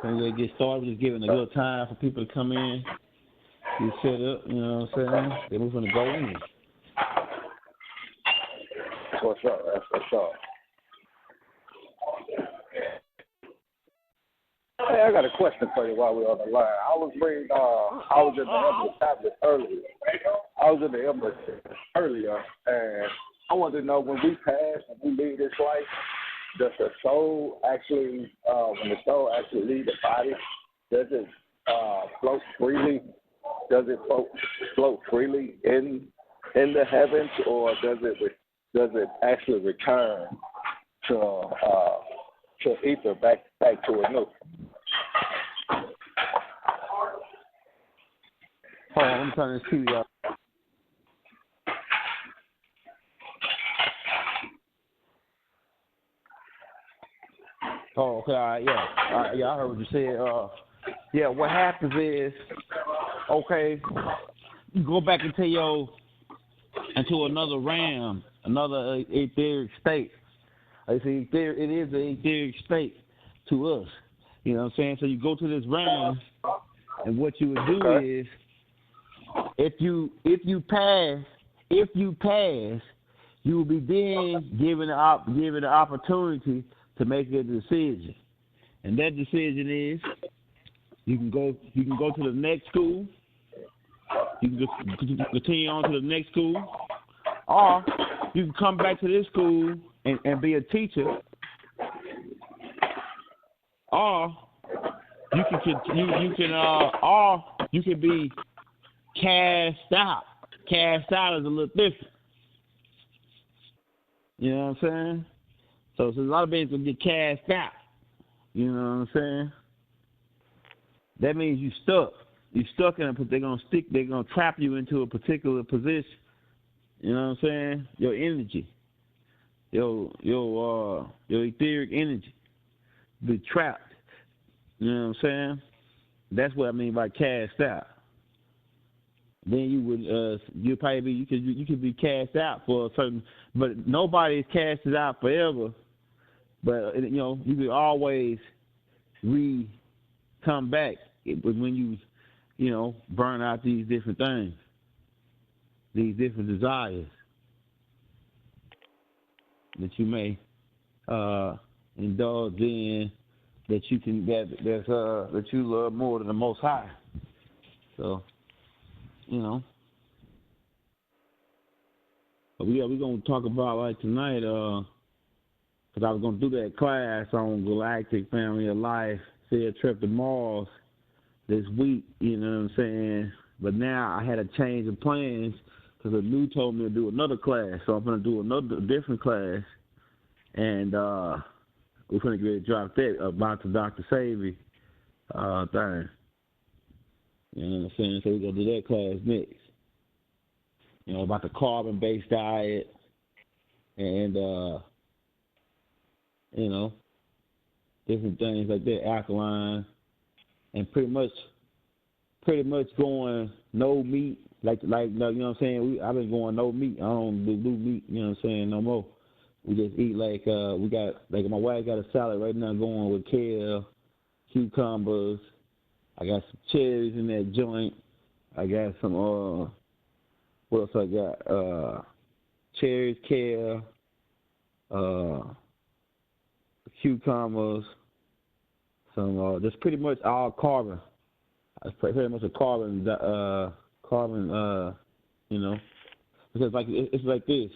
And they get started, just giving a little time for people to come in, get set up, you know what I'm saying? Then we're going to go in. For sure, that's for sure. Hey, I got a question for you while we're on the line. I was in the ElderZ tablet earlier. And I wanted to know, when we pass and we leave this life, does the soul actually, when the soul actually leaves the body, does it float freely? Does it float freely in the heavens, or does it actually return to ether back to a new? Hold on, I'm trying to see y'all. Oh, okay, all right, yeah, I heard what you said. Yeah, what happens is, okay, you go back into another realm, another etheric state. I say it is an etheric state to us. You know what I'm saying? So you go to this realm, and what you would do is, if you pass, you will be then given the opportunity to make a decision, and that decision is you can go to the next school, you can continue on to the next school, or you can come back to this school and be a teacher, or you can be cast out. Cast out is a little different. You know what I'm saying? So a lot of beings will get cast out. You know what I'm saying? That means you stuck. You stuck in it. They're gonna trap you into a particular position. You know what I'm saying? Your energy, your etheric energy, be trapped. You know what I'm saying? That's what I mean by cast out. Then you could be cast out for a certain, but nobody is casted out forever. But you could always come back. It was when you burn out these different things, these different desires that you may indulge in, that you love more than the Most High. So, but we're gonna talk about, like, tonight, because I was gonna do that class on Galactic Family of Life, field trip to Mars this week. You know what I'm saying? But now I had a change of plans because the new told me to do another class, so I'm gonna do a different class, and we're gonna get ready to drop that about the Dr. Savy thing. You know what I'm saying? So we're gonna do that class next. About the carbon-based diet, and different things like that, alkaline, and pretty much going no meat, like you know what I'm saying. I've been going no meat. I don't do meat. You know what I'm saying, no more. We just eat like we got, like, my wife got a salad right now going with kale, cucumbers. I got some cherries in that joint. I got some what else I got? Cherries, kale, cucumbers. Some that's pretty much all carbon. It's pretty much a carbon. Because it's like this.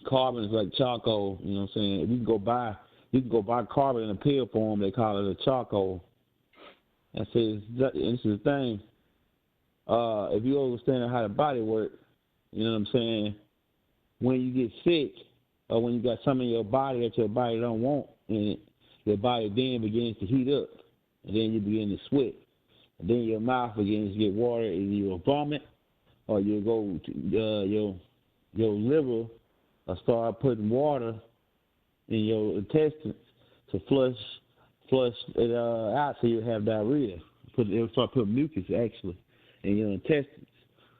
Carbon is like charcoal. You know what I'm saying? If you can go buy carbon in a pill form. They call it a charcoal. And so this is the thing. If you understand how the body works, you know what I'm saying, when you get sick or when you got something in your body that your body don't want in it, your body then begins to heat up, and then you begin to sweat, and then your mouth begins to get water, and you'll vomit, or you'll go to your liver will start putting water in your intestines to flush it out, so you'll have diarrhea. It'll start putting mucus, actually, in your intestines,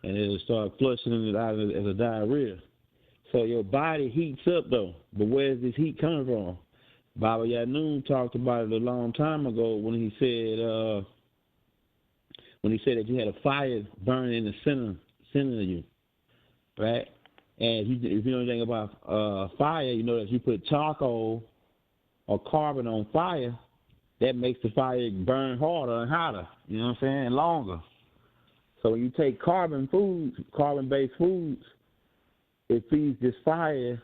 and it'll start flushing it out as a diarrhea. So your body heats up, though. But where is this heat coming from? Baba Yanun talked about it a long time ago when he said that you had a fire burning in the center of you, right? And if you know anything about fire, you know that you put charcoal or carbon on fire, that makes the fire burn harder and hotter, you know what I'm saying, and longer. So when you take carbon-based foods, it feeds this fire,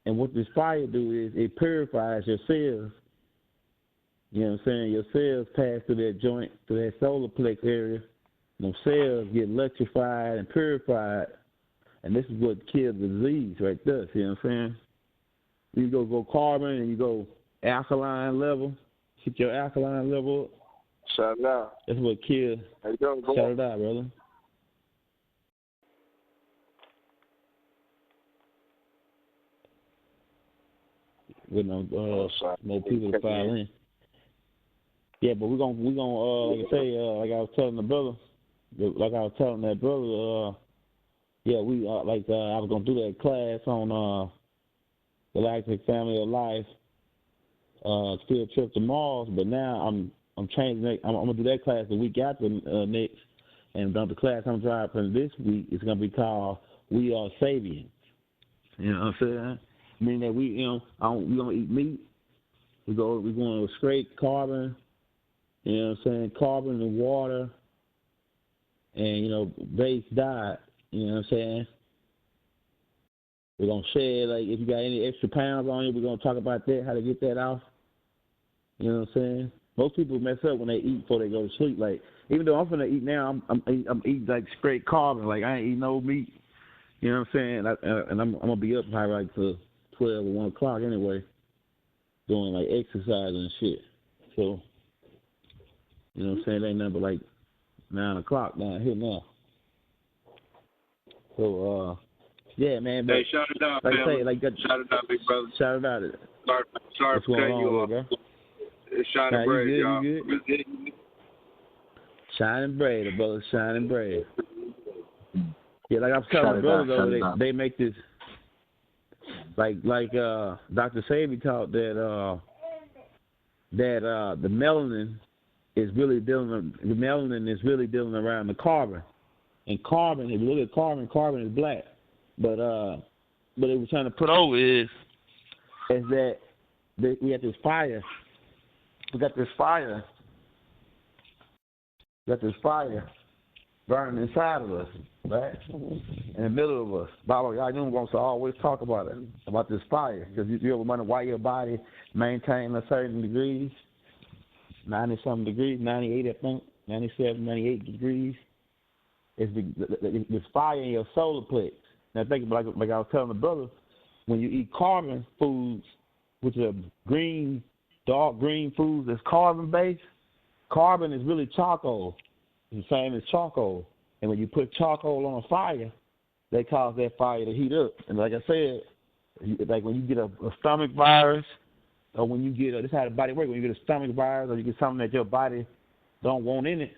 and what this fire do is it purifies your cells. You know what I'm saying? Your cells pass through that joint, through that solar plex area. Those cells get electrified and purified, and this is what kills the disease right there. See what I'm saying? You go carbon and you go alkaline level, keep your alkaline level up. Shout it out. That's what kills. How you doing, bro? Shout it out, brother. With no people to file in. Yeah, but we're gonna like I say, like I was telling the brother, that brother, yeah, we I was gonna do that class on Galactic Family of Life, field trip to Mars, but now I'm changing it. I'm gonna do that class the week after next, and the class I'm driving this week is gonna be called We Are Sabians. You know what I'm saying? Meaning that we gonna eat meat. We're going to straight carbon. You know what I'm saying? Carbon and water, and base diet. You know what I'm saying? We're gonna share, like, if you got any extra pounds on you, we're gonna talk about that, how to get that off. You know what I'm saying? Most people mess up when they eat before they go to sleep. Like, even though I'm finna eat now, I'm eating like straight carbon. Like, I ain't eating no meat. You know what I'm saying? And I'm gonna be up probably like till 12 or 1 o'clock anyway, doing like exercise and shit. So, you know what I'm saying? It ain't nothing but like 9 o'clock down here now. So, yeah, man. But, hey, shout it out, like family. I say, like that. Shout it out, big brother. Shout it out. Sorry for cutting you off. It's Shining Brave, y'all. You good? Shining Brave, brother. Shining Brave. Yeah, like I was telling the brother though, they make this like Dr. Savy taught that the melanin is really dealing around the carbon. And carbon, if you look at carbon is black. But they were trying to put over is that we have this fire. We got this fire burning inside of us, right? In the middle of us. Baba Yanun wants to always talk about it, about this fire. Because you ever wonder why your body maintains a certain degrees, 90-something degrees, 98, I think, 97, 98 degrees. It's this fire in your solar plex. Now think about like I was telling the brother, when you eat carbon foods, which are dark green foods that's carbon-based, carbon is really charcoal. It's the same as charcoal. And when you put charcoal on a fire, they cause that fire to heat up. And like I said, like when you get a stomach virus, or when you get this is how the body works. When you get a stomach virus, or you get something that your body don't want in it,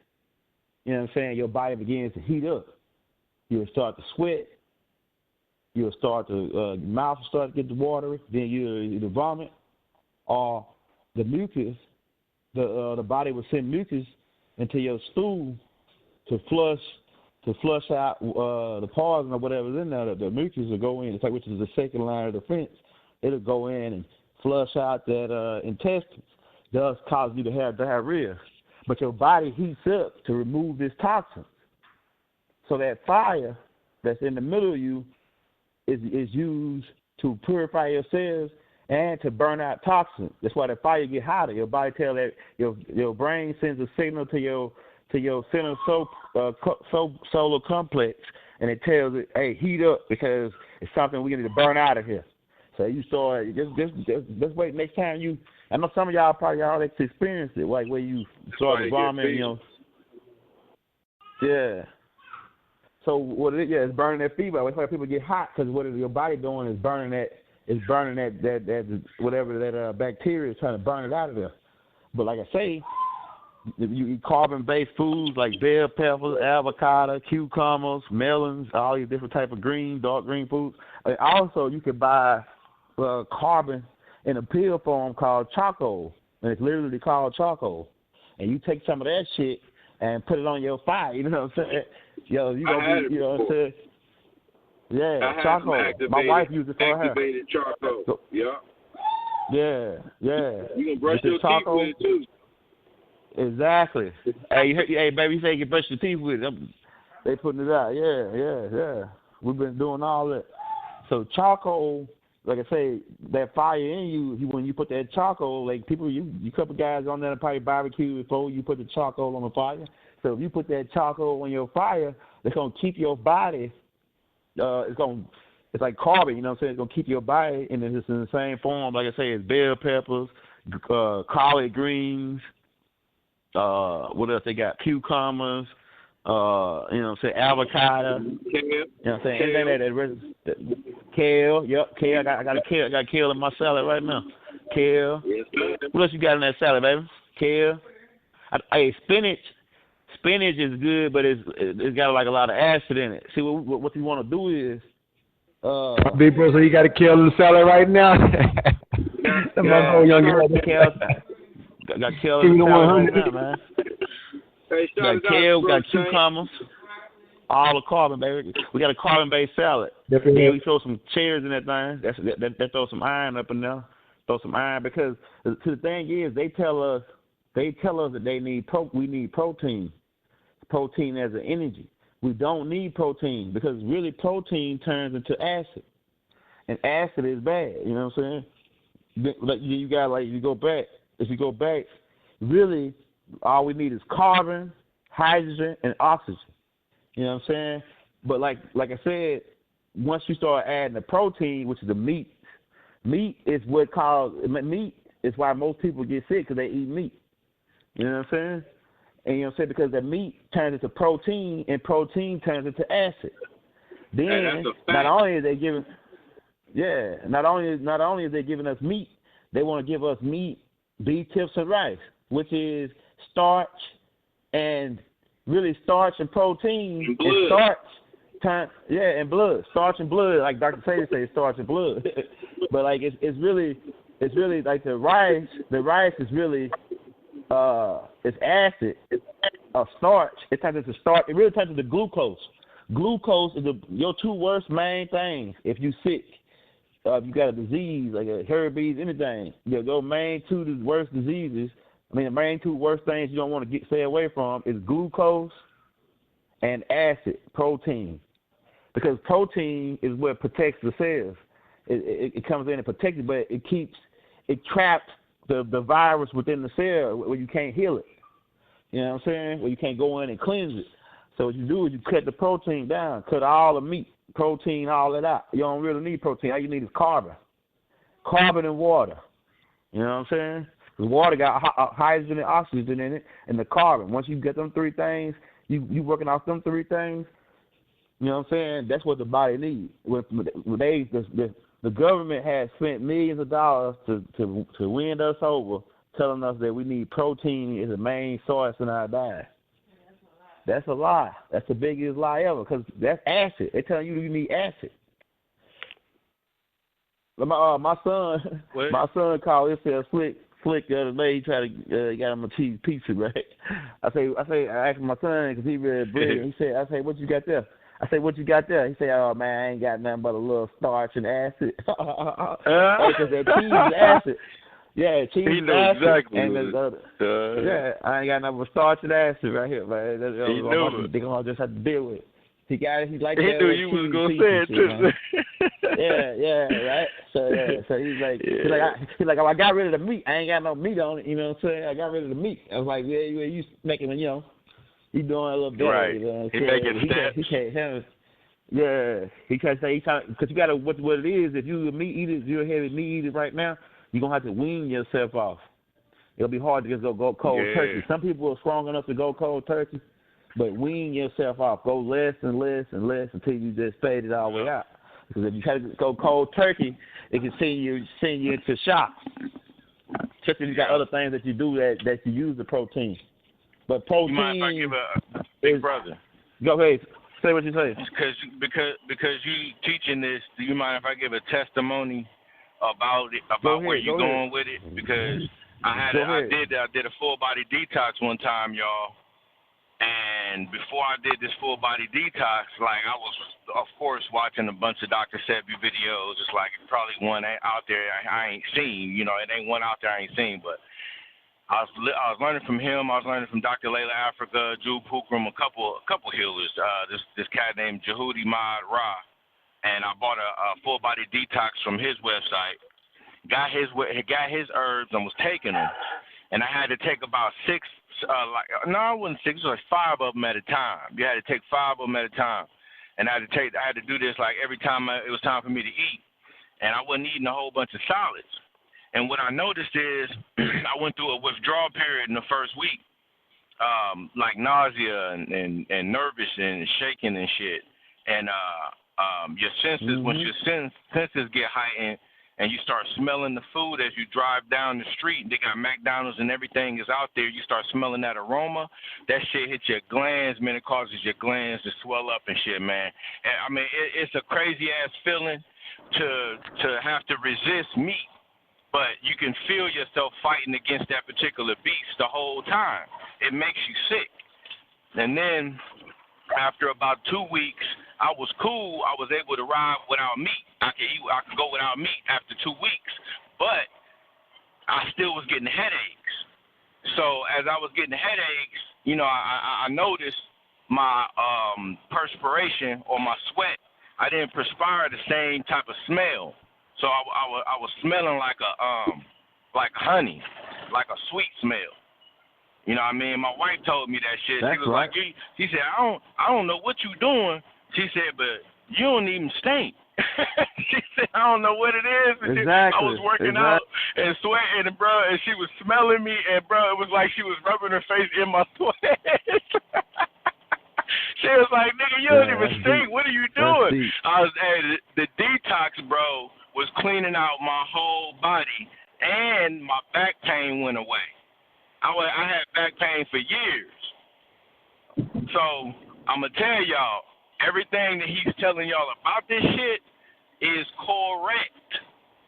you know what I'm saying? Your body begins to heat up. You'll start to sweat. You'll start to your mouth will start to get watery. Then you'll vomit, or the mucus. The body will send mucus into your stool to flush out the poison or whatever's in there. The mucus will go in, which is the second line of defense. It'll go in and flush out that intestines, thus causing you to have diarrhea. But your body heats up to remove this toxin. So that fire that's in the middle of you is used to purify your cells and to burn out toxins. That's why the fire get hotter. Your body tells that your brain sends a signal to your center solar complex, and it tells it, hey, heat up because it's something we need to burn out of here. So you start just wait next time you. I know some of y'all probably already experienced it, like where you start to vomit, Yeah. So what it is, it's burning that fever. That's why people get hot, because what your body doing is burning that whatever that bacteria is trying to burn it out of there. But like I say, if you eat carbon-based foods like bell peppers, avocado, cucumbers, melons, all these different type of dark green foods. Also, you could buy carbon in a pill form called charcoal, and it's literally called charcoal. And you take some of that shit and put it on your fire. You know what I'm saying? Yo, you gonna be, you know what I'm saying? Yeah, charcoal. My wife used it for her. Activated charcoal. So, yeah. Yeah. You can brush your teeth with it too. Exactly. Hey, baby, you say you can brush your teeth with it. They putting it out. Yeah. We've been doing all that. So charcoal, like I say, that fire in you, when you put that charcoal, like people, you couple guys on there probably barbecue before you put the charcoal on the fire. So if you put that charcoal on your fire, it's gonna keep your body. It's like carbon, you know what I'm saying? It's gonna keep your body in the same form, like I say, it's bell peppers, collard greens. What else they got? Cucumbers. You know what I'm saying? Avocado. Kale. You know what I'm saying? Anything that kale. Yep, kale. I got kale in my salad right now. Kale. Yes, what else you got in that salad, baby? Kale. Hey, spinach. Spinach is good, but it's got like a lot of acid in it. See, what you want to do is. Big bro, so you got a kale in the salad right now? Got kale in the salad right now, man. Hey, got kale, got cucumbers, all the carbon, baby. We got a carbon-based salad. Definitely. Yeah, we throw some cherries in that thing. That throw some iron up in there. Throw some iron because the thing is, they tell us that we need protein. Protein as an energy. We don't need protein because really protein turns into acid, and acid is bad. You know what I'm saying? Like you got if you go back, really. All we need is carbon, hydrogen, and oxygen. You know what I'm saying? But like I said, once you start adding the protein, which is the meat is meat is why most people get sick because they eat meat. You know what I'm saying? And you know what I'm saying? Because the meat turns into protein, and protein turns into acid. Then not only is they giving us meat, they want to give us meat, beef tips, and rice, which is starch and protein and starch and blood. Starch and blood, like Dr. Sadie says, starch and blood. But like it's really like the rice is really it's acid. It's starch. It turns into starch. It really turns into glucose. Glucose is your two worst main things if you sick. If you got a disease like a herpes, anything, your main two worst diseases. The main two worst things you don't want to stay away from is glucose and acid, protein. Because protein is what protects the cells. It comes in and protects it, but it traps the virus within the cell where you can't heal it. You know what I'm saying? Where you can't go in and cleanse it. So what you do is you cut the protein down, cut all the meat, protein, all that out. You don't really need protein. All you need is carbon and water. You know what I'm saying? The water got hydrogen and oxygen in it, and the carbon. Once you get them three things, you working off them three things. You know what I'm saying? That's what the body needs. The government has spent millions of dollars to win us over, telling us that we need protein as the main source in our diet. That's a lie. That's the biggest lie ever because that's acid. They're telling you need acid. My son called himself Slick the other day. He tried to get him a cheese pizza, right? I asked my son because he read bread. He said, what you got there? I said, what you got there? He said, oh man, I ain't got nothing but a little starch and acid. Because that cheese is acid. Yeah, cheese he is knows acid. Exactly. And I ain't got nothing but starch and acid right here, man. He knew it. They're gonna just have to deal with it. He got it. He like he that. He knew you was gonna say it too. Yeah, right. So he's like, oh, I got rid of the meat. I ain't got no meat on it. You know what I'm saying? I got rid of the meat. I was like, yeah, you making, you doing a little better. Right. You know what I'm he saying? making steps. He can't have it. Yeah, he can't say because you got to what it is. If you're a meat eater, if you're a heavy meat eater right now, you're gonna have to wean yourself off. It'll be hard to just go cold turkey. Some people are strong enough to go cold turkey. But wean yourself off. Go less and less and less until you just fade it all the way out. Because if you try to go cold turkey, it can send you into shock. Especially if you got other things that you do that you use the protein. But protein. You mind if I give a big brother? Go ahead. Say what you say. Because you teaching this, do you mind if I give a testimony about where you're going with it, because I did a full body detox one time, y'all. And before I did this full body detox, like, I was, of course, watching a bunch of Dr. Sebi videos. It's like probably one out there I ain't seen. You know, it ain't one out there I ain't seen. But I was learning from him. I was learning from Dr. Layla Africa, Jude Pukram, a couple healers. This cat named Jehudi Mad Ra, and I bought a full body detox from his website. Got his herbs and was taking them, and I had to take about six. I wasn't six. It was like 5 of them at a time. You had to take 5 of them at a time, and I had to do this like every time it was time for me to eat, and I wasn't eating a whole bunch of solids. And what I noticed is I went through a withdrawal period in the first week, like nausea and nervous and shaking and shit, and your senses once your senses get heightened. And you start smelling the food as you drive down the street. They got McDonald's and everything is out there. You start smelling that aroma. That shit hits your glands, man. It causes your glands to swell up and shit, man. And, I mean, it's a crazy-ass feeling to have to resist meat. But you can feel yourself fighting against that particular beast the whole time. It makes you sick. And then after about 2 weeks, I was cool. I was able to ride without meat. I could go without meat after 2 weeks, but I still was getting headaches. So as I was getting headaches, you know, I noticed my perspiration or my sweat. I didn't perspire the same type of smell. So I was smelling like honey, like a sweet smell. You know what I mean? My wife told me that shit. That's she was right. like, she said, I don't know what you doing. She said, but you don't even stink. She said, I don't know what it is. Exactly. I was working out and sweating, and bro, and she was smelling me, and bro, it was like she was rubbing her face in my sweat. She was like, nigga, you don't even stink. What are you doing? The detox, bro, was cleaning out my whole body, and my back pain went away. I had back pain for years. So I'm going to tell y'all, everything that he's telling y'all about this shit is correct.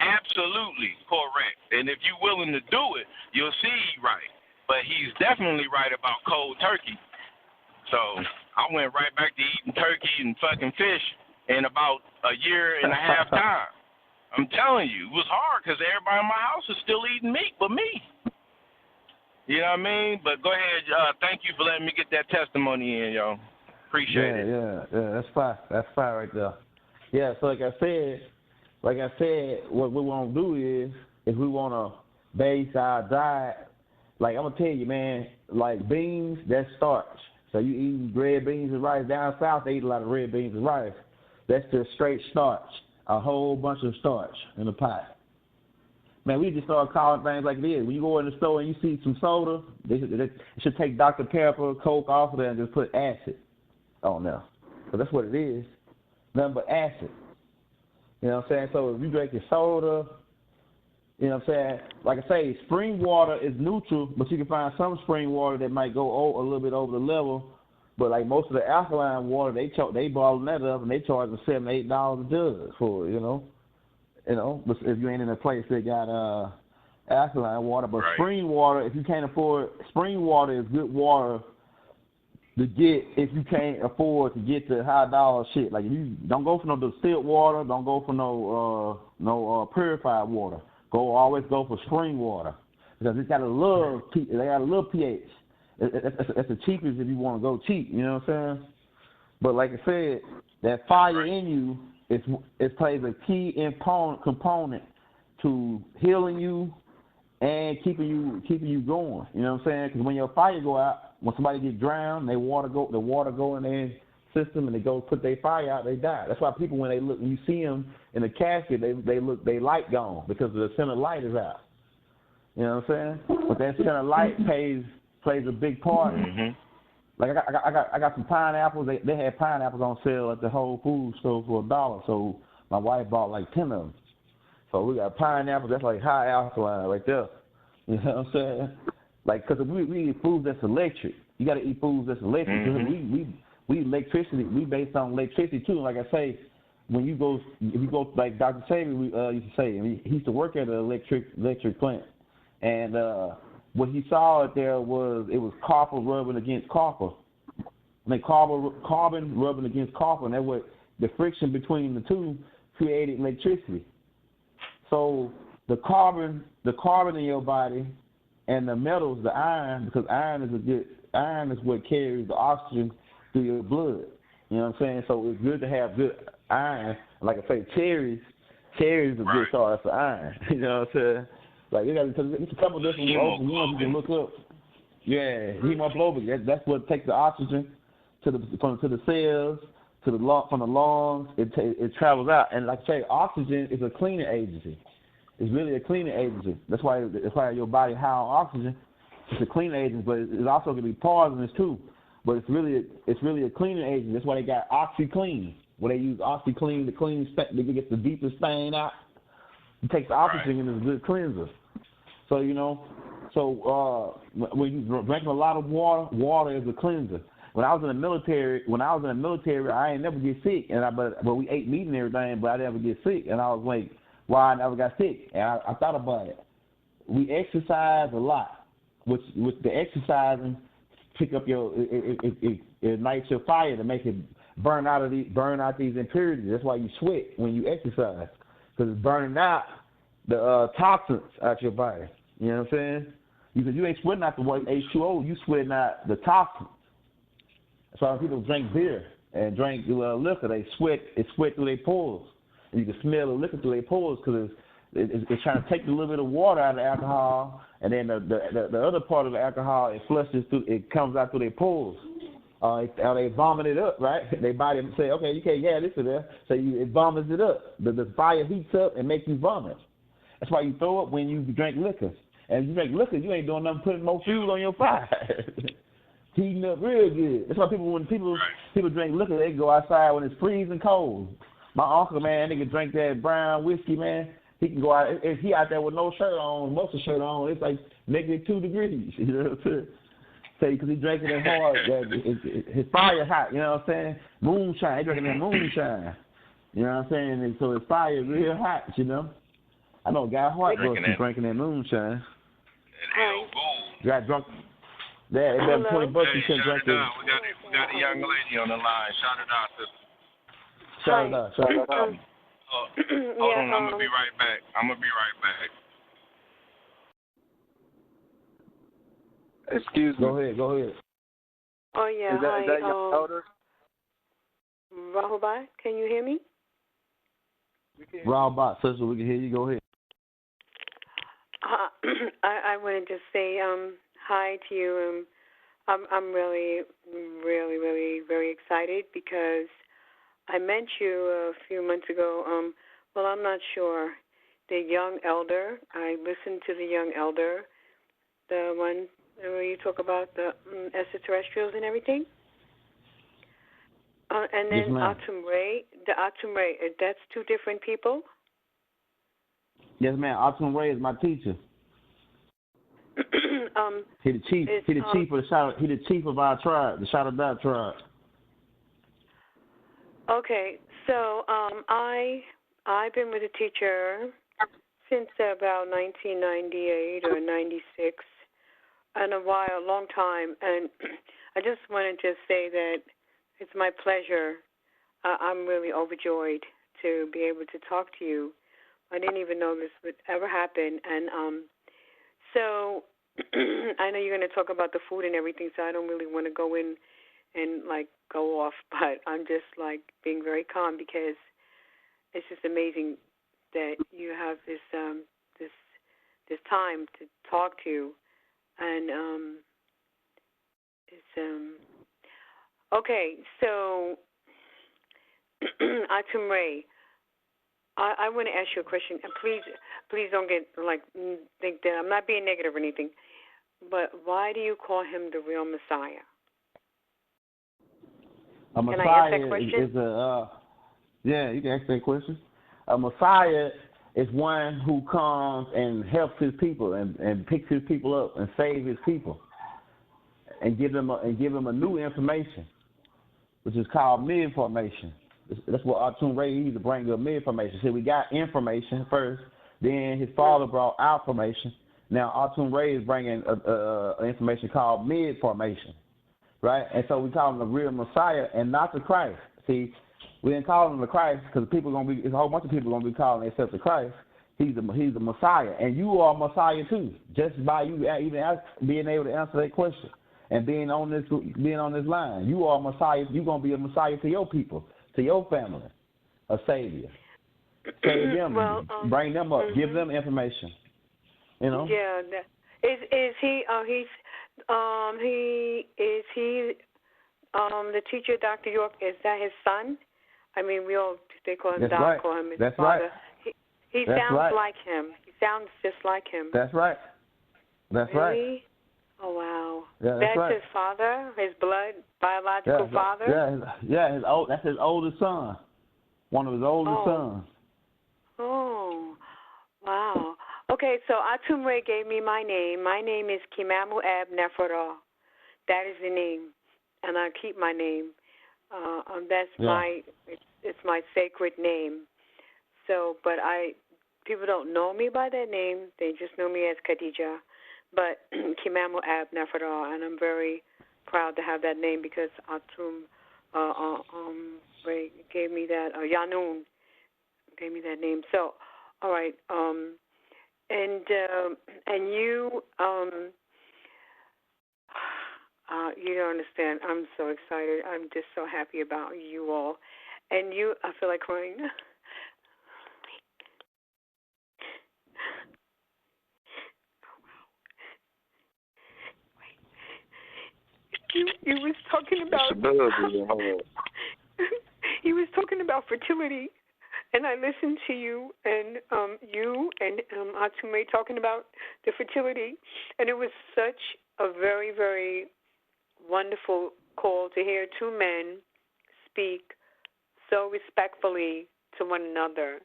Absolutely correct. And if you're willing to do it, you'll see he's right. But he's definitely right about cold turkey. So I went right back to eating turkey and fucking fish in about a year and a half time. I'm telling you, it was hard because everybody in my house is still eating meat but me. You know what I mean? But go ahead. Thank you for letting me get that testimony in, yo. Appreciate it. Yeah. That's fine. That's fine right there. Yeah. So like I said, what we want to do is, if we want to base our diet, like I'm gonna tell you, man, like beans, that's starch. So you eat red beans and rice. Down south, they eat a lot of red beans and rice. That's just straight starch. A whole bunch of starch in the pot. Man, we just start calling things like this. When you go in the store and you see some soda, they should take Dr. Pepper, Coke off of there and just put acid on there. So that's what it is. Nothing but acid. You know what I'm saying? So if you drink your soda, you know what I'm saying? Like I say, spring water is neutral, but you can find some spring water that might go a little bit over the level. But like most of the alkaline water, they bottling that up and they charge them $7, $8 a jug for it, you know. But if you ain't in a place that got alkaline water, but right. Spring water, if you can't afford, spring water is good water to get if you can't afford to get the high dollar shit. Like you don't go for no distilled water, don't go for no purified water. Always go for spring water because it's got a little pH. It's the cheapest if you want to go cheap. You know what I'm saying? But like I said, that fire in you. It plays a key component to healing you and keeping you going. You know what I'm saying? Because when your fire go out, when somebody gets drowned, the water go in their system and they go put their fire out, they die. That's why people when you see them in the casket, they light gone because the center light is out. You know what I'm saying? But that center light plays a big part. Mm-hmm. Like I got some pineapples. They had pineapples on sale at the Whole Foods store for $1. So my wife bought like 10 of them. So we got pineapples. That's like high alkaline right there. You know what I'm saying? Like because we eat foods that's electric. You got to eat foods that's electric. Mm-hmm. We electricity. We based on electricity too. Like I say, when you go, if you go like Dr. Sabi used to say, I mean, he used to work at an electric plant, and what he saw out there was copper rubbing against copper. I mean, carbon rubbing against copper, and that was the friction between the two created electricity. So the carbon in your body and the metals, the iron, because iron is what carries the oxygen through your blood. You know what I'm saying? So it's good to have good iron. Like I say, cherries is a good source of iron. You know what I'm saying? Like it's a couple of different ones you can look up. Yeah, hemoglobin. That's what takes the oxygen to the cells, from the lungs. It travels out, and like I say, oxygen is a cleaning agency. It's really a cleaning agency. That's why your body high on oxygen. It's a cleaning agent, but it's also going to be poisonous too. But it's really a cleaning agent. That's why they got OxyClean, where they use OxyClean to clean, they get the deepest stain out. It takes oxygen and it's a good cleanser. So when you're drinking a lot of water is a cleanser. When I was in the military, I ain't never get sick, but we ate meat and everything, but I never get sick, and I was like, why I never got sick? And I thought about it. We exercise a lot, with the exercising pick up it ignites your fire to make it burn out these impurities. That's why you sweat when you exercise, because it's burning out the toxins out your body. You know what I'm saying? Because you ain't sweating out the H2O, you sweating out the toxins. That's why when people drink beer and drink liquor, they sweat. It sweat through their pores, and you can smell the liquor through their pores because it's trying to take a little bit of water out of the alcohol, and then the other part of the alcohol, it flushes through, it comes out through their pores. They vomit it up, right? Their body say, okay, you can't have this or that, so it vomits it up. The fire heats up and makes you vomit. That's why you throw up when you drink liquor. And if you drink liquor, you ain't doing nothing putting more fuel on your fire. Heating up real good. That's why when people drink liquor, they go outside when it's freezing cold. My uncle, man, nigga drink that brown whiskey, man. He can go out, if he out there with no shirt on, most of the shirt on, it's like -2 degrees. You know what I'm saying? Because he drinking it hard, his fire hot, you know what I'm saying? Moonshine, he drinking that moonshine. You know what I'm saying? And so his fire real hot, you know? I know a guy heart goes from drinking that moonshine. Got drunk. Yeah, it better $20 you couldn't drink it. We got a young lady on the line. Shout it out. Hold on, I'm gonna be right back. Excuse me. Go ahead. Oh yeah. Is that your elder? Rahubat, can you hear me? Rahubat, sister, we can hear you. Go ahead. I want to just say hi to you. I'm really, really, really very excited because I met you a few months ago. Well, I'm not sure. The young elder. I listened to the young elder, the one where you talk about the extraterrestrials and everything. And then yes, ATUN-RE, the ATUN-RE, that's two different people? Yes, ma'am. ATUN-RE is my teacher. He the chief. He the chief of our tribe, the Shaddah Da tribe. Okay, so I've been with a teacher since about 1998 or 96, and a long time. And I just wanted to say that it's my pleasure. I'm really overjoyed to be able to talk to you. I didn't even know this would ever happen, and so I know you're going to talk about the food and everything, so I don't really want to go in and like go off, but I'm just like being very calm because it's just amazing that you have this this time to talk to, and it's okay. So ATUN-RE, I want to ask you a question, and please don't get think that I'm not being negative or anything, but why do you call him the real Messiah? A Messiah can I ask that question? is a yeah, you can ask that question. A Messiah is one who comes and helps his people and picks his people up and saves his people and give them a new information, which is called mid-formation. That's what ATUN-RE used to bring up mid-formation. See, we got information first, then his father brought out formation. Now ATUN-RE is bringing information called mid-formation, right? And so we call him the real Messiah and not the Christ. See, we didn't call him the Christ because a whole bunch of people gonna be calling themselves the Christ. He's the Messiah, and you are Messiah too, just by you even being able to answer that question and being on this line. You are Messiah. You're gonna be a Messiah to your people, to your family, a Savior. Save them, bring them up, give them information. You know. Yeah. Is he? The teacher, Dr. York? Is that his son? I mean, they call him Doc, call him his father. Right. He sounds like him. He sounds just like him. That's right. That's really? right. Oh, wow. Yeah, that's right. his father, his biological father? That's his oldest son. One of his oldest sons. Oh, wow. Okay, so ATUN-RE gave me my name. My name is Kimamu Ab Neferah. That is the name, and I keep my name. It's my sacred name. So, but people don't know me by that name. They just know me as Khadija. But Kimamu Ab Neferah, and I'm very proud to have that name because ATUN-RE gave me that. Yanun gave me that name. So, all right. And you. You don't understand. I'm so excited. I'm just so happy about you all. And you, I feel like crying. He was talking about. He was talking about fertility, and I listened to you and ATUN-RE talking about the fertility, and it was such a very, very wonderful call to hear two men speak so respectfully to one another.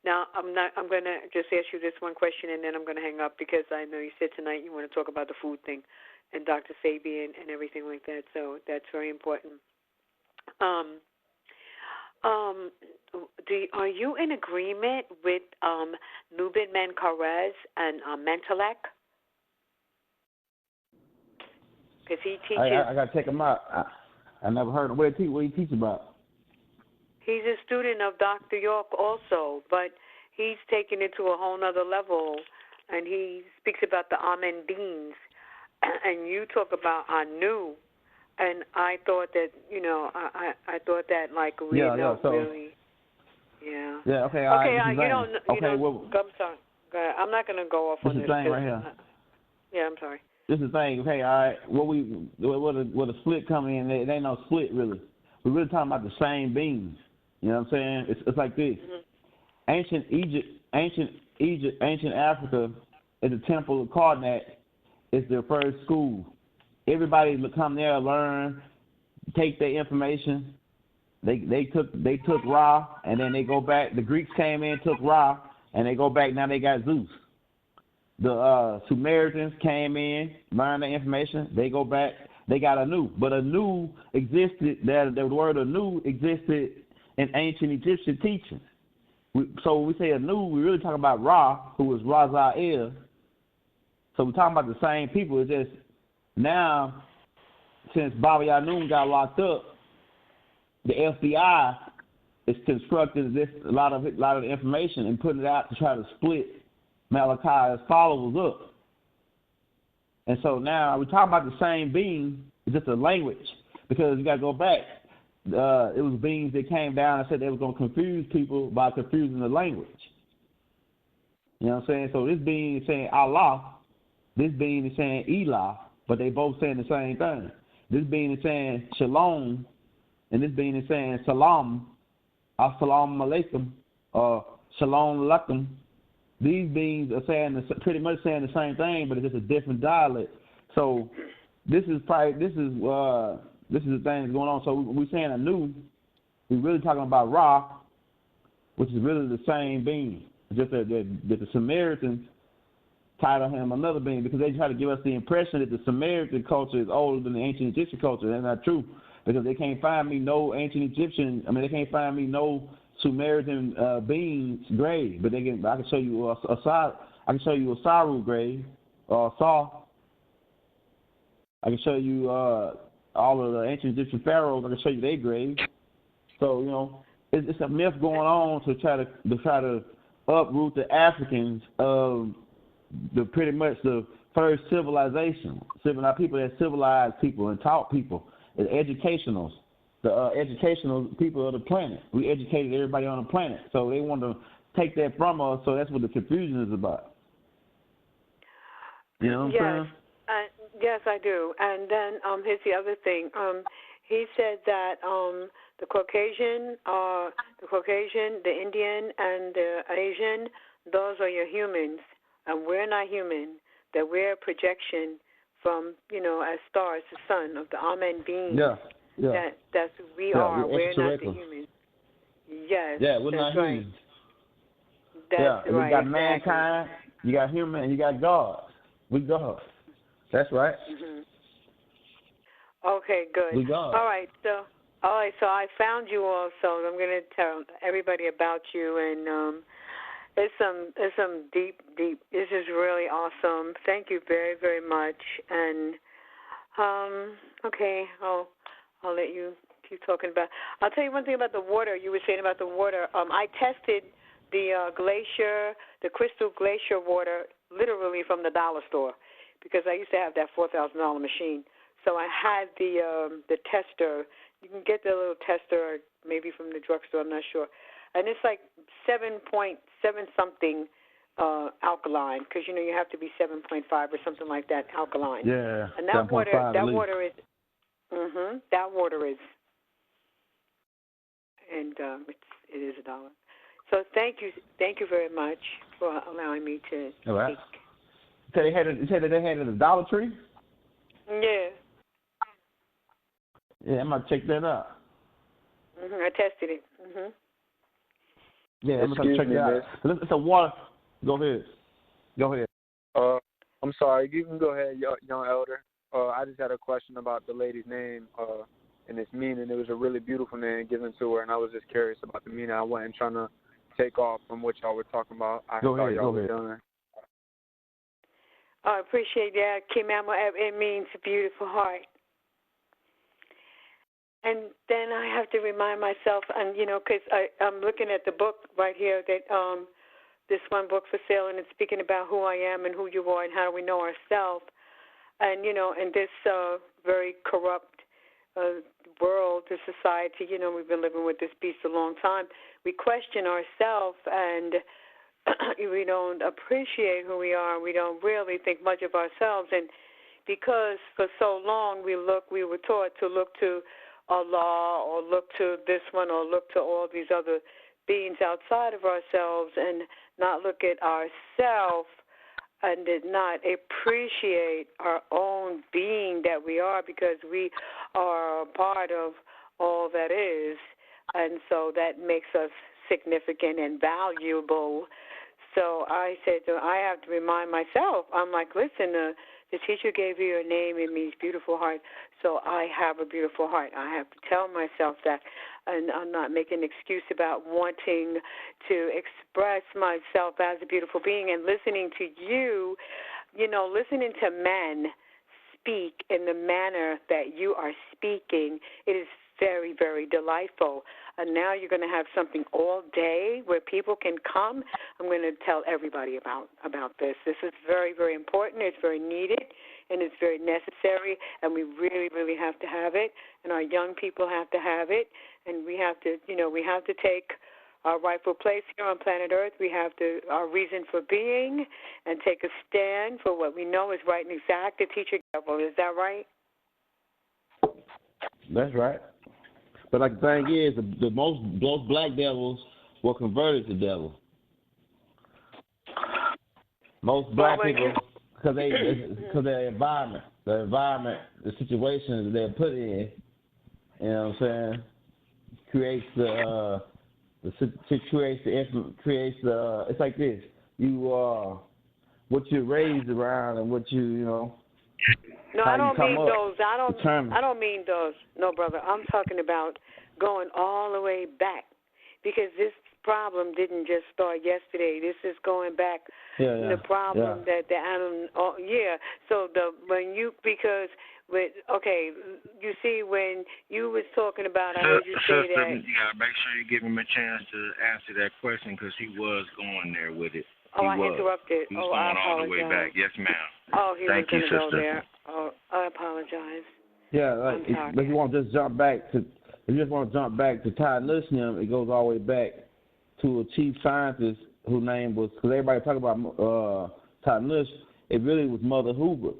Now, I'm going to just ask you this one question, and then I'm going to hang up because I know you said tonight you want to talk about the food thing and Dr. Fabian and everything like that, so that's very important. Are you in agreement with Nubin Menkarez and Mentalek? Because he teaches. I got to check him out. I never heard of what he teach about. He's a student of Dr. York also, but he's taken it to a whole nother level, and he speaks about the almond beans, and you talk about Anu, and I thought that, I thought that like really, Yeah, okay, all right. I'm sorry. I'm not going to go off on this. This is the thing right here. Yeah, I'm sorry. This is the thing, okay, all right. What a split coming in, it ain't no split really. We're really talking about the same beings. You know what I'm saying? It's like this. Mm-hmm. Ancient Africa is the temple of Karnak. It's their first school. Everybody would come there, learn, take their information. They took Ra, and then they go back. The Greeks came in, took Ra, and they go back. Now they got Zeus. The Samaritans came in, learned the information. They go back. They got Anu, but Anu existed. The word Anu existed in ancient Egyptian teachings. So when we say Anu, we really talking about Ra, who was Raziel. So we're talking about the same people. It's just now, since Baba Yanun got locked up, the FBI is constructing a lot of the information and putting it out to try to split Malachi's followers up. And so now we're talking about the same being, it's just a language. Because you got to go back. It was beings that came down and said they were going to confuse people by confusing the language. You know what I'm saying? So this being is saying Allah, this being is saying Elah, but they both saying the same thing. This being is saying Shalom, and this being is saying Salam, Assalamu alaikum, or Shalom alaikum. These beings are saying pretty much saying the same thing, but it's just a different dialect. So this is the thing that's going on. So we're saying Anu, we're really talking about Ra, which is really the same being. Just that the Samaritans title him another being because they try to give us the impression that the Samaritan culture is older than the ancient Egyptian culture. That's not true. because they can't find me no ancient Egyptian. I mean, they can't find me no Sumerian beings grave, but I can show you I can show you a Saru grave or Saw. I can show you all of the ancient Egyptian pharaohs. I can show you their graves. So it's a myth going on to try to uproot the Africans of pretty much the first civilization. People that civilized people and taught people, the educationals, the educational people of the planet. We educated everybody on the planet, so they want to take that from us. So that's what the confusion is about. You know what I'm saying? Yes, I do. And then here's the other thing. He said that the Caucasian, the Indian, and the Asian, those are your humans, and we're not human. That we're a projection from, as stars, the sun of the Amen being. Yeah. That's who we are. We're not the humans. Yes. Yeah, we're not right. humans. That's right. You got mankind, you got human, and you got God. We God. That's right. Mm-hmm. Okay, good. We God. All right, so I found you also. I'm going to tell everybody about you, and it's some deep. This is really awesome. Thank you very, very much. And okay, I'll let you keep talking about. I'll tell you one thing about the water. You were saying about the water. I tested the crystal glacier water, literally from the dollar store, because I used to have that $4,000 machine. So I had the tester. You can get the little tester maybe from the drugstore, I'm not sure. And it's like 7.7 something alkaline, because you have to be 7.5 or something like that alkaline. Yeah. And that water is and it is $1. So thank you very much for allowing me to speak. So they had it at the Dollar Tree? Yeah. Yeah, I'm gonna check that out. I tested it. Yeah, I'm gonna check that out. It's a water. Go ahead. I'm sorry. You can go ahead, young elder. I just had a question about the lady's name and its meaning. It was a really beautiful name given to her, and I was just curious about the meaning. I wasn't trying to take off from what y'all were talking about. Go ahead. I appreciate that, Kimama. It means beautiful heart. And then I have to remind myself, and because I'm looking at the book right here, that this one book for sale, and it's speaking about who I am and who you are and how we know ourselves. And in this very corrupt world, this society, we've been living with this beast a long time. We question ourselves, and we don't appreciate who we are. We don't really think much of ourselves, and because for so long we were taught to look to Allah or look to this one or look to all these other beings outside of ourselves and not look at ourselves and did not appreciate our own being that we are, because we are a part of all that is, and so that makes us significant and valuable. So I said, I have to remind myself. I'm like, listen, the teacher gave you a name. It means beautiful heart. So I have a beautiful heart. I have to tell myself that, and I'm not making an excuse about wanting to express myself as a beautiful being. And listening to you, listening to men speak in the manner that you are speaking, it is very, very delightful. And now you're going to have something all day where people can come. I'm going to tell everybody about this. This is very, very important. It's very needed, and it's very necessary, and we really, really have to have it, and our young people have to have it, and we have to, we have to take our rightful place here on planet Earth. We have to, our reason for being, and take a stand for what we know is right and exact. The teacher devil, is that right? That's right. But the thing is, most black devils were converted to devils. Most black people, because their environment, the situation that they're put in, you know what I'm saying, creates it's like this. You what you're raised around and what you No, how I don't you come mean up. those. I don't mean those. No, brother. I'm talking about going all the way back, because this problem didn't just start yesterday. This is going back. The problem that the animal. Oh, yeah. So you see, when you was talking about, I heard you say Sister, that. you gotta make sure you give him a chance to answer that question, because he was going there with it. I interrupted. He was I going all the way back. Yes, ma'am. Oh, he Thank was you, going to go sister. there. Oh, I apologize. Yeah, if you want to just jump back to, Todd Nusham, it goes all the way back to a chief scientist whose name was, because everybody talk about Todd Nush, it really was Mother Hoover.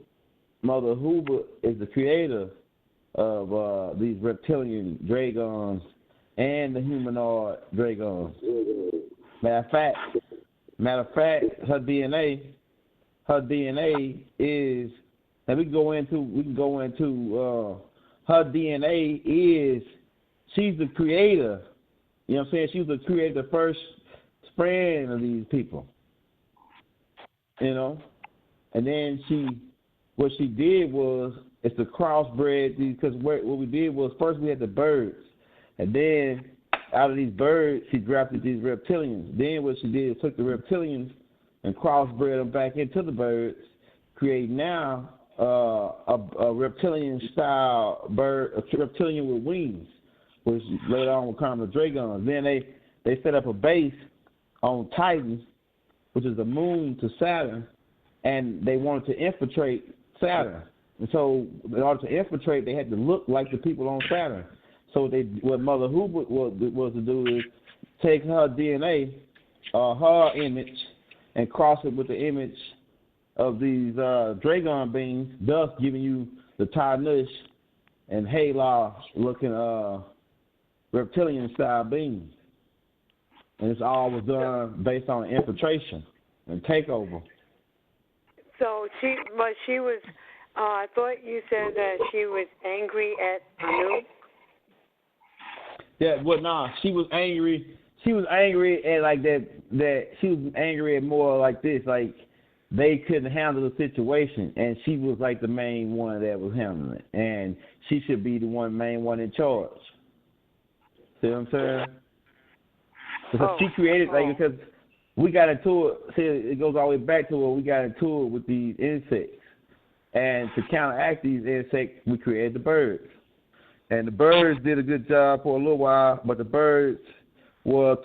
Mother Hoover is the creator of these reptilian dragons and the humanoid dragons. Matter of fact, her DNA is, and we can go into her DNA is, she's the creator. You know what I'm saying? She was the creator, the first friend of these people. You know? And then what she did was, it's to crossbred these, because what we did was, first we had the birds, and then out of these birds, she drafted these reptilians. Then what she did is took the reptilians and crossbred them back into the birds, create now a reptilian-style bird, a reptilian with wings, which later on will come the dragons. Then they set up a base on Titan, which is the moon to Saturn, and they wanted to infiltrate Saturn. And so in order to infiltrate, they had to look like the people on Saturn. So what Mother Hoover was to do is take her DNA, her image, and cross it with the image of these dragon beings, thus giving you the Tarnush and Halo looking reptilian style beings. And this all was done based on infiltration and takeover. So she was. I thought you said that she was angry at Anu. Yeah, well, no, she was angry. She was angry at like that. She was angry at more like this, like they couldn't handle the situation, and she was like the main one that was handling it, and she should be the main one in charge. See what I'm saying? Because she created, because we got into it. See, it goes all the way back to where we got into it with these insects, and to counteract these insects, we created the birds. And the birds did a good job for a little while, but the birds were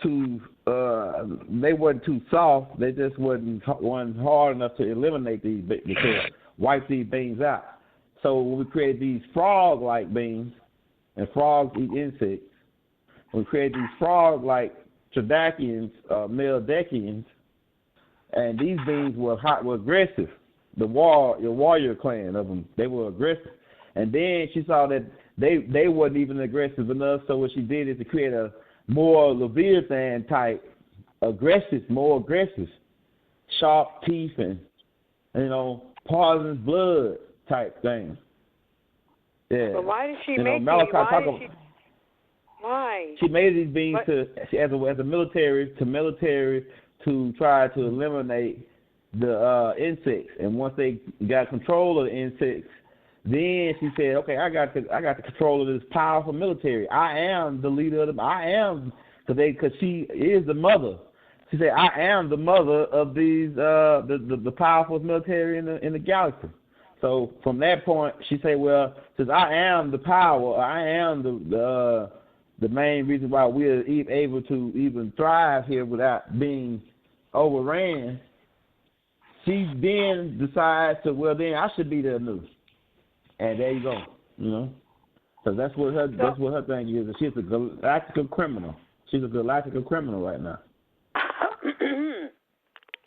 they wasn't too soft. They just wasn't hard enough to eliminate these, to wipe these beings out. So when we created these frog-like beings, and frogs eat insects, we created these frog-like Tridacians, male Decians, and these beings were aggressive. The warrior clan of them, they were aggressive. And then she saw that they wasn't even aggressive enough, so what she did is to create a more Leviathan type, more aggressive, sharp teeth and poisonous blood type thing. Yeah. But why did she make these? Why? She made these beings as a military to try to eliminate the insects, and once they got control of the insects, then she said, "Okay, I got the control of this powerful military. I am the leader of them. I am because she is the mother. She said, I am the mother of these the powerful military in the galaxy. So from that point, she said, well, since I am the power, I am the main reason why we're able to even thrive here without being overran. She then decides to, well, then I should be the news. And there you go, So that's what her thing is. She's a galactical criminal. She's a galactical criminal right now.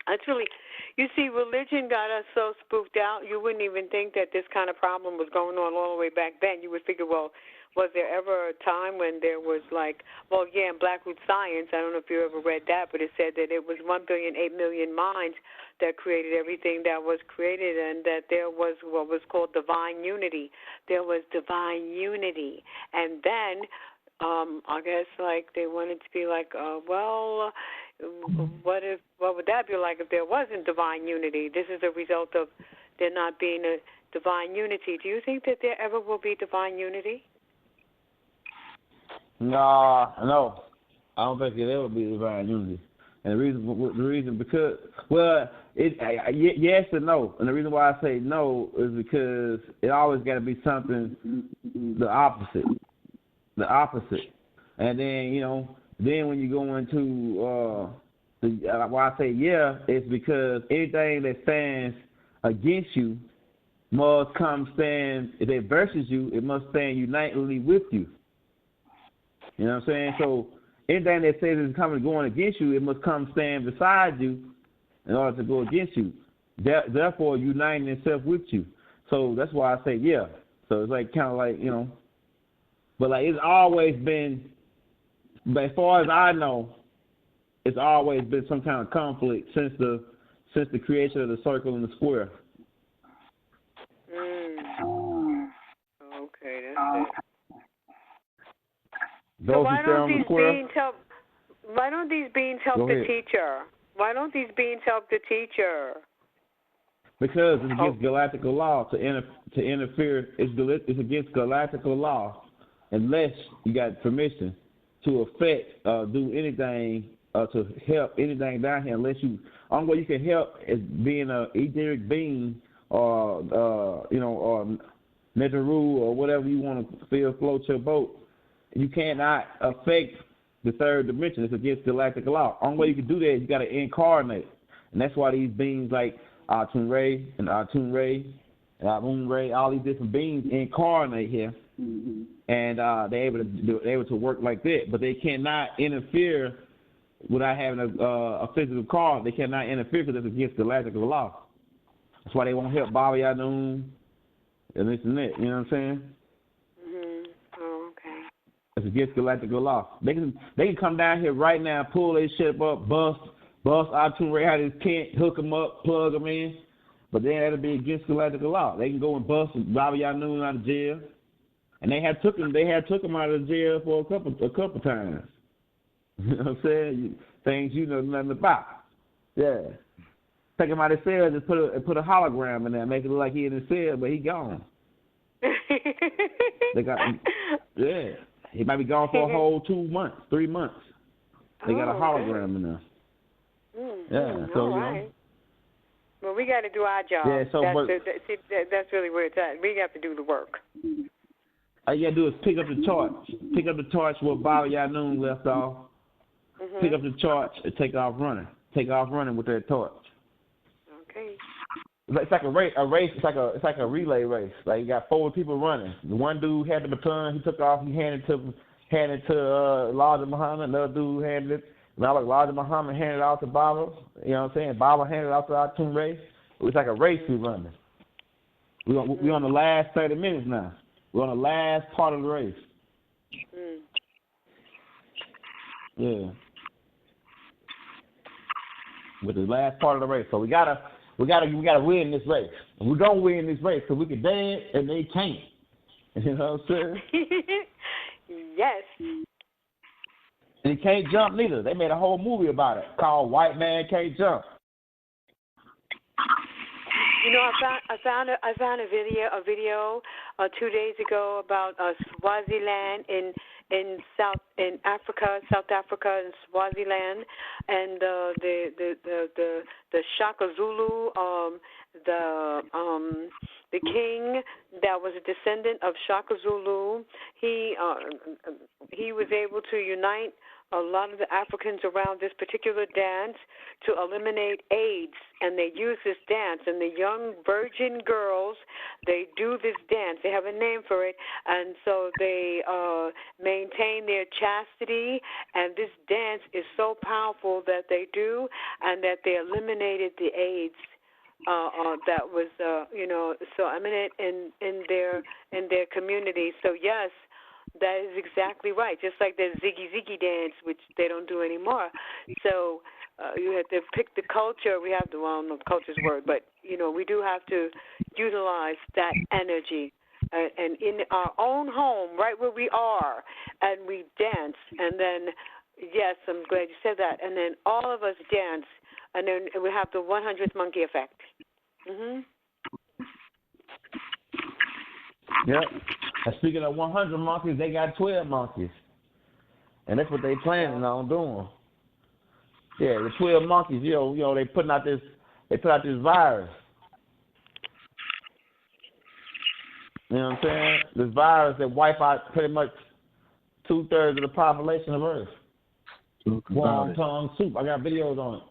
That's really, you see, religion got us so spooked out. You wouldn't even think that this kind of problem was going on all the way back then. You would figure, well, was there ever a time when there was in Blackroot Science, I don't know if you ever read that, but it said that it was 1,000,000,008,000,000 minds that created everything that was created, and that there was what was called divine unity. There was divine unity. And then I guess they wanted to be what would that be like if there wasn't divine unity? This is a result of there not being a divine unity. Do you think that there ever will be divine unity? No, I don't think it'll ever be divine unity. And the reason because, well, yes and no. And the reason why I say no is because it always got to be something the opposite. And then, then when you go into why I say yeah, it's because anything that stands against you must come stand, if it versus you, it must stand unitedly with you. You know what I'm saying? So anything that says it's going against you, it must come stand beside you in order to go against you. Therefore, uniting itself with you. So that's why I say yeah. So it's like kind of like, but like it's always been, but as far as I know, it's always been some kind of conflict since the creation of the circle and the square. Okay, that's it. Those so why don't these beings help the teacher? Why don't these beings help the teacher? Because it's against Galactical law to interfere. It's against Galactical law unless you got permission to affect, do anything to help anything down here. Unless you, only way you can help is being an etheric being or or Neteru or whatever you want to float your boat. You cannot affect the third dimension. It's against galactic law. Only way you can do that is you got to incarnate, and that's why these beings like ATUN-RE and ATUN-RE and ATUN-RE, all these different beings incarnate here, and they're able to work like that. But they cannot interfere without having a physical car. They cannot interfere because it's against galactic law. That's why they won't help Baba Yanun and this and that. You know what I'm saying? It's against galactical law. They can come down here right now, pull their ship up, bust ATUN-RE out of his tent, hook them up, plug them in. But then that'll be against galactical law. They can go and bust Baba Yanun out of jail, and they had took him out of jail for a couple times. You know what I'm saying? Things you know nothing about. Yeah. Take him out of the cell, just put a hologram in there, make it look like he in the cell, but he gone. They got yeah. He might be gone for a whole 2 months, 3 months. They got a hologram in there. Yeah, so right. Well, we got to do our job. Yeah, so that's really where it's at. We have to do the work. All you got to do is pick up the torch. Pick up the torch where Baba Yanun left off. Pick up the torch and take off running. Take off running with that torch. Okay. It's like a race. It's like a relay race. Like you got 4 people running. The one dude had the baton. He took off. He handed it to Elijah Muhammad. Another dude handed it. Now Elijah Muhammad handed it out to Baba. You know what I'm saying? Baba handed it out to ATUN-RE. It's like a race we running. We on the last 30 minutes now. We're on the last part of the race. Yeah. With the last part of the race. So we gotta win this race. And we're gonna win this race because we can dance and they can't. You know what I'm saying? Yes. And he can't jump neither. They made a whole movie about it called White Man Can't Jump. You know, I found a video 2 days ago about Swaziland in South Africa and Swaziland, and the Shaka Zulu, the king that was a descendant of Shaka Zulu. He was able to unite a lot of the Africans around this particular dance to eliminate AIDS, and they use this dance. And the young virgin girls, they do this dance. They have a name for it, and so they maintain their chastity. And this dance is so powerful that they do, and that they eliminated the AIDS that was so eminent in their community. So yes, that is exactly right. Just like the Ziggy dance, which they don't do anymore. So you have to pick the culture. We have to, well, I don't know if culture's a word, but, we do have to utilize that energy. And in our own home, right where we are, and we dance. And then, yes, I'm glad you said that. And then all of us dance, and then we have the 100th monkey effect. Yep. And speaking of 100 monkeys, they got 12 monkeys. And that's what they planning on doing. Yeah, the 12 monkeys, you know, they put out this virus. You know what I'm saying? This virus that wipe out pretty much 2/3 of the population of Earth. Wonton soup. I got videos on it.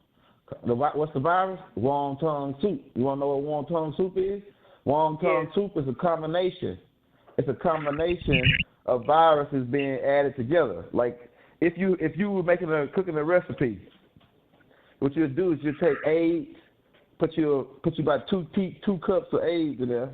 What's the virus? Wonton soup. You want to know what wonton soup is? Wonton soup is a combination. It's a combination of viruses being added together. Like if you were cooking a recipe, what you'll do is you take eggs, put you about two cups of eggs in there.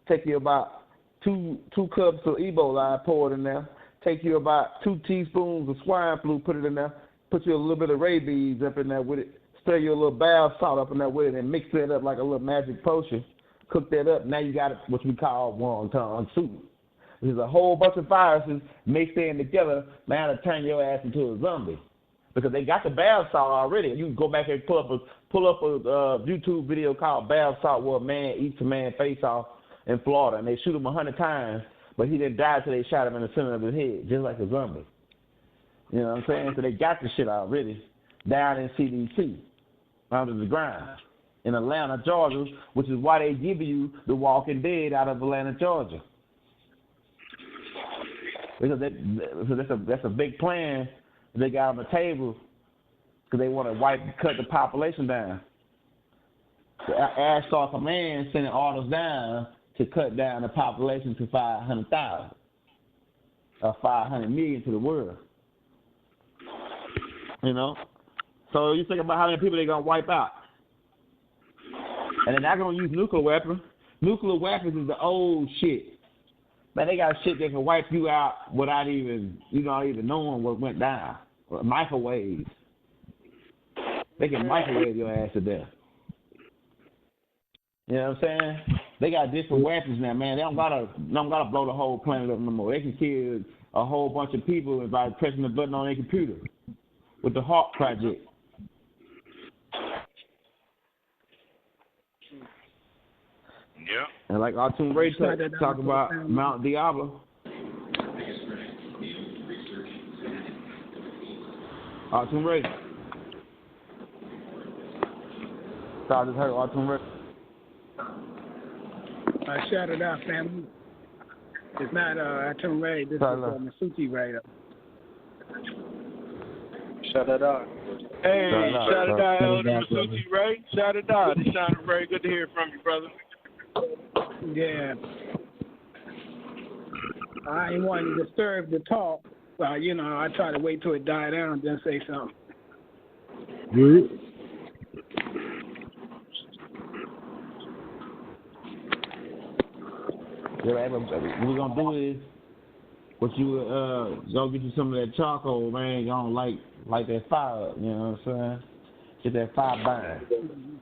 Take you about two cups of Ebola, pour it in there. Take you about 2 teaspoons of swine flu, put it in there. Put you a little bit of rabies up in there with it. Stir you a little bath salt up in there with it, and mix that up like a little magic potion. Cook that up. Now you got what we call wonton soup. There's a whole bunch of viruses mixed in together. Now to turn your ass into a zombie because they got the bath salt already. You can go back and pull up a YouTube video called "Bath Salt," where a man eats a man's face off in Florida, and they shoot him 100 times, but he didn't die till they shot him in the center of his head, just like a zombie. You know what I'm saying? So they got the shit already down in CDC, under the ground, in Atlanta, Georgia, which is why they give you The Walking Dead out of Atlanta, Georgia. Because that's a big plan they got on the table because they want to cut the population down. The Ashtar Command sending orders down to cut down the population to 500,000 or 500 million to the world. You know? So you think about how many people they're going to wipe out. And they're not going to use nuclear weapons. Nuclear weapons is the old shit. Man, they got shit that can wipe you out without even knowing what went down. Microwaves. They can microwave your ass to death. You know what I'm saying? They got different weapons now, man. They don't gotta blow the whole planet up no more. They can kill a whole bunch of people by pressing the button on their computer with the Hawk Project. Yeah. And like ATUN-RE talk about Mount Diablo. ATUN-RE. So I just heard ATUN-RE. Shaddah Da Family. It's not ATUN-RE. This is Masuti right up. Shaddah Da. Hey, Shaddah Da, Elder Masuti Ray. Shaddah Da. This sounded very good to hear from you, brother. Yeah. I ain't want to disturb the talk. You know, I try to wait till it die down and then say something. Good. Yeah, what we're gonna do is, what you go get you some of that charcoal, man. You don't light that fire up. You know what I'm saying? Get that fire burning.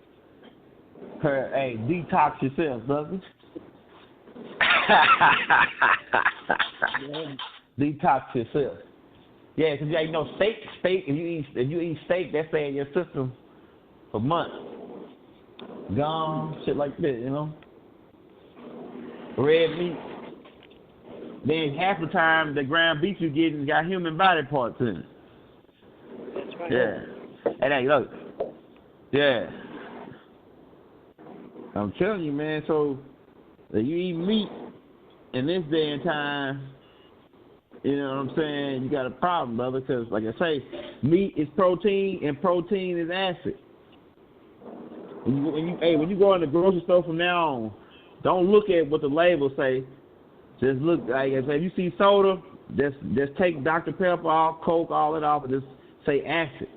Hey, detox yourself, brother. Detox yourself. Yeah, because you know steak. If you eat steak, that's stay in your system for months. Gum, shit like that, you know. Red meat. Then half the time the ground beef you getting got human body parts in it. That's right. Yeah. And hey, look. Yeah. I'm telling you, man. So if you eat meat in this day and time, you know what I'm saying, you got a problem, brother, because, like I say, meat is protein, and protein is acid. When you go in the grocery store from now on, don't look at what the labels say. Just look, like I say, if you see soda, just take Dr. Pepper off, Coke, all it off, and just say acid.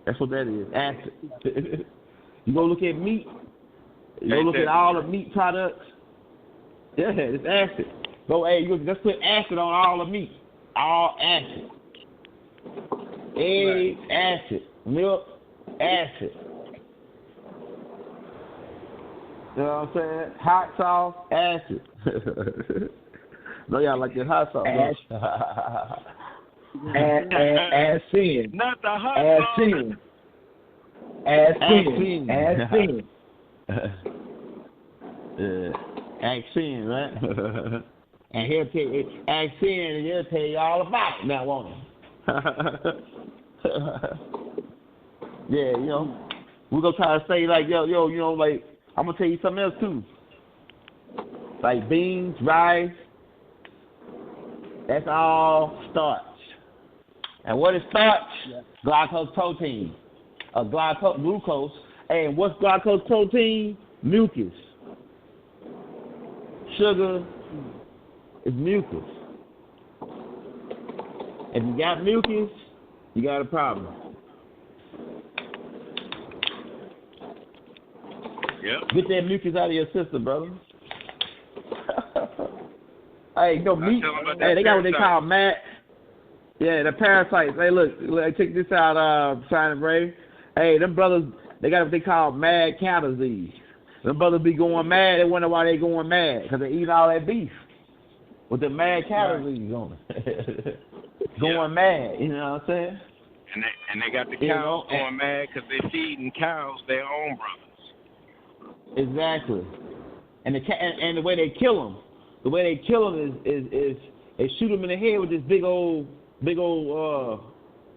That's what that is, acid. You go look at meat. You go look at all the meat products. Yeah, it's acid. Just put acid on all the meat. All acid. Egg, acid. Milk, acid. You know what I'm saying? Hot sauce, acid. No, y'all like that hot sauce. Add sin. Not the hot sauce. Add sin. Yeah. Ask Sin, right? And he'll tell you, ask Sin, and he'll tell you all about it now, won't he? Yeah, you know, we're going to try to say, like, yo, you know, like, I'm going to tell you something else, too. Like beans, rice, that's all starch. And what is starch? Yeah. Glucose protein. Glucose. And what's glucose protein? Mucus. Sugar is mucus. If you got mucus, you got a problem. Yep. Get that mucus out of your system, brother. Hey, you know, meat. Hey, they got what they call mad. Yeah, the parasites. Hey, look, check this out, Simon Ray. Hey, them brothers, they got what they call mad cow disease. Them brothers be going mad. They wonder why they going mad, because they eat all that beef with the mad cow disease on it. Going mad, you know what I'm saying? And they got the cows going mad because they're feeding cows their own brothers. Exactly. And the way they kill them. The way they kill them is they shoot them in the head with this big old gun,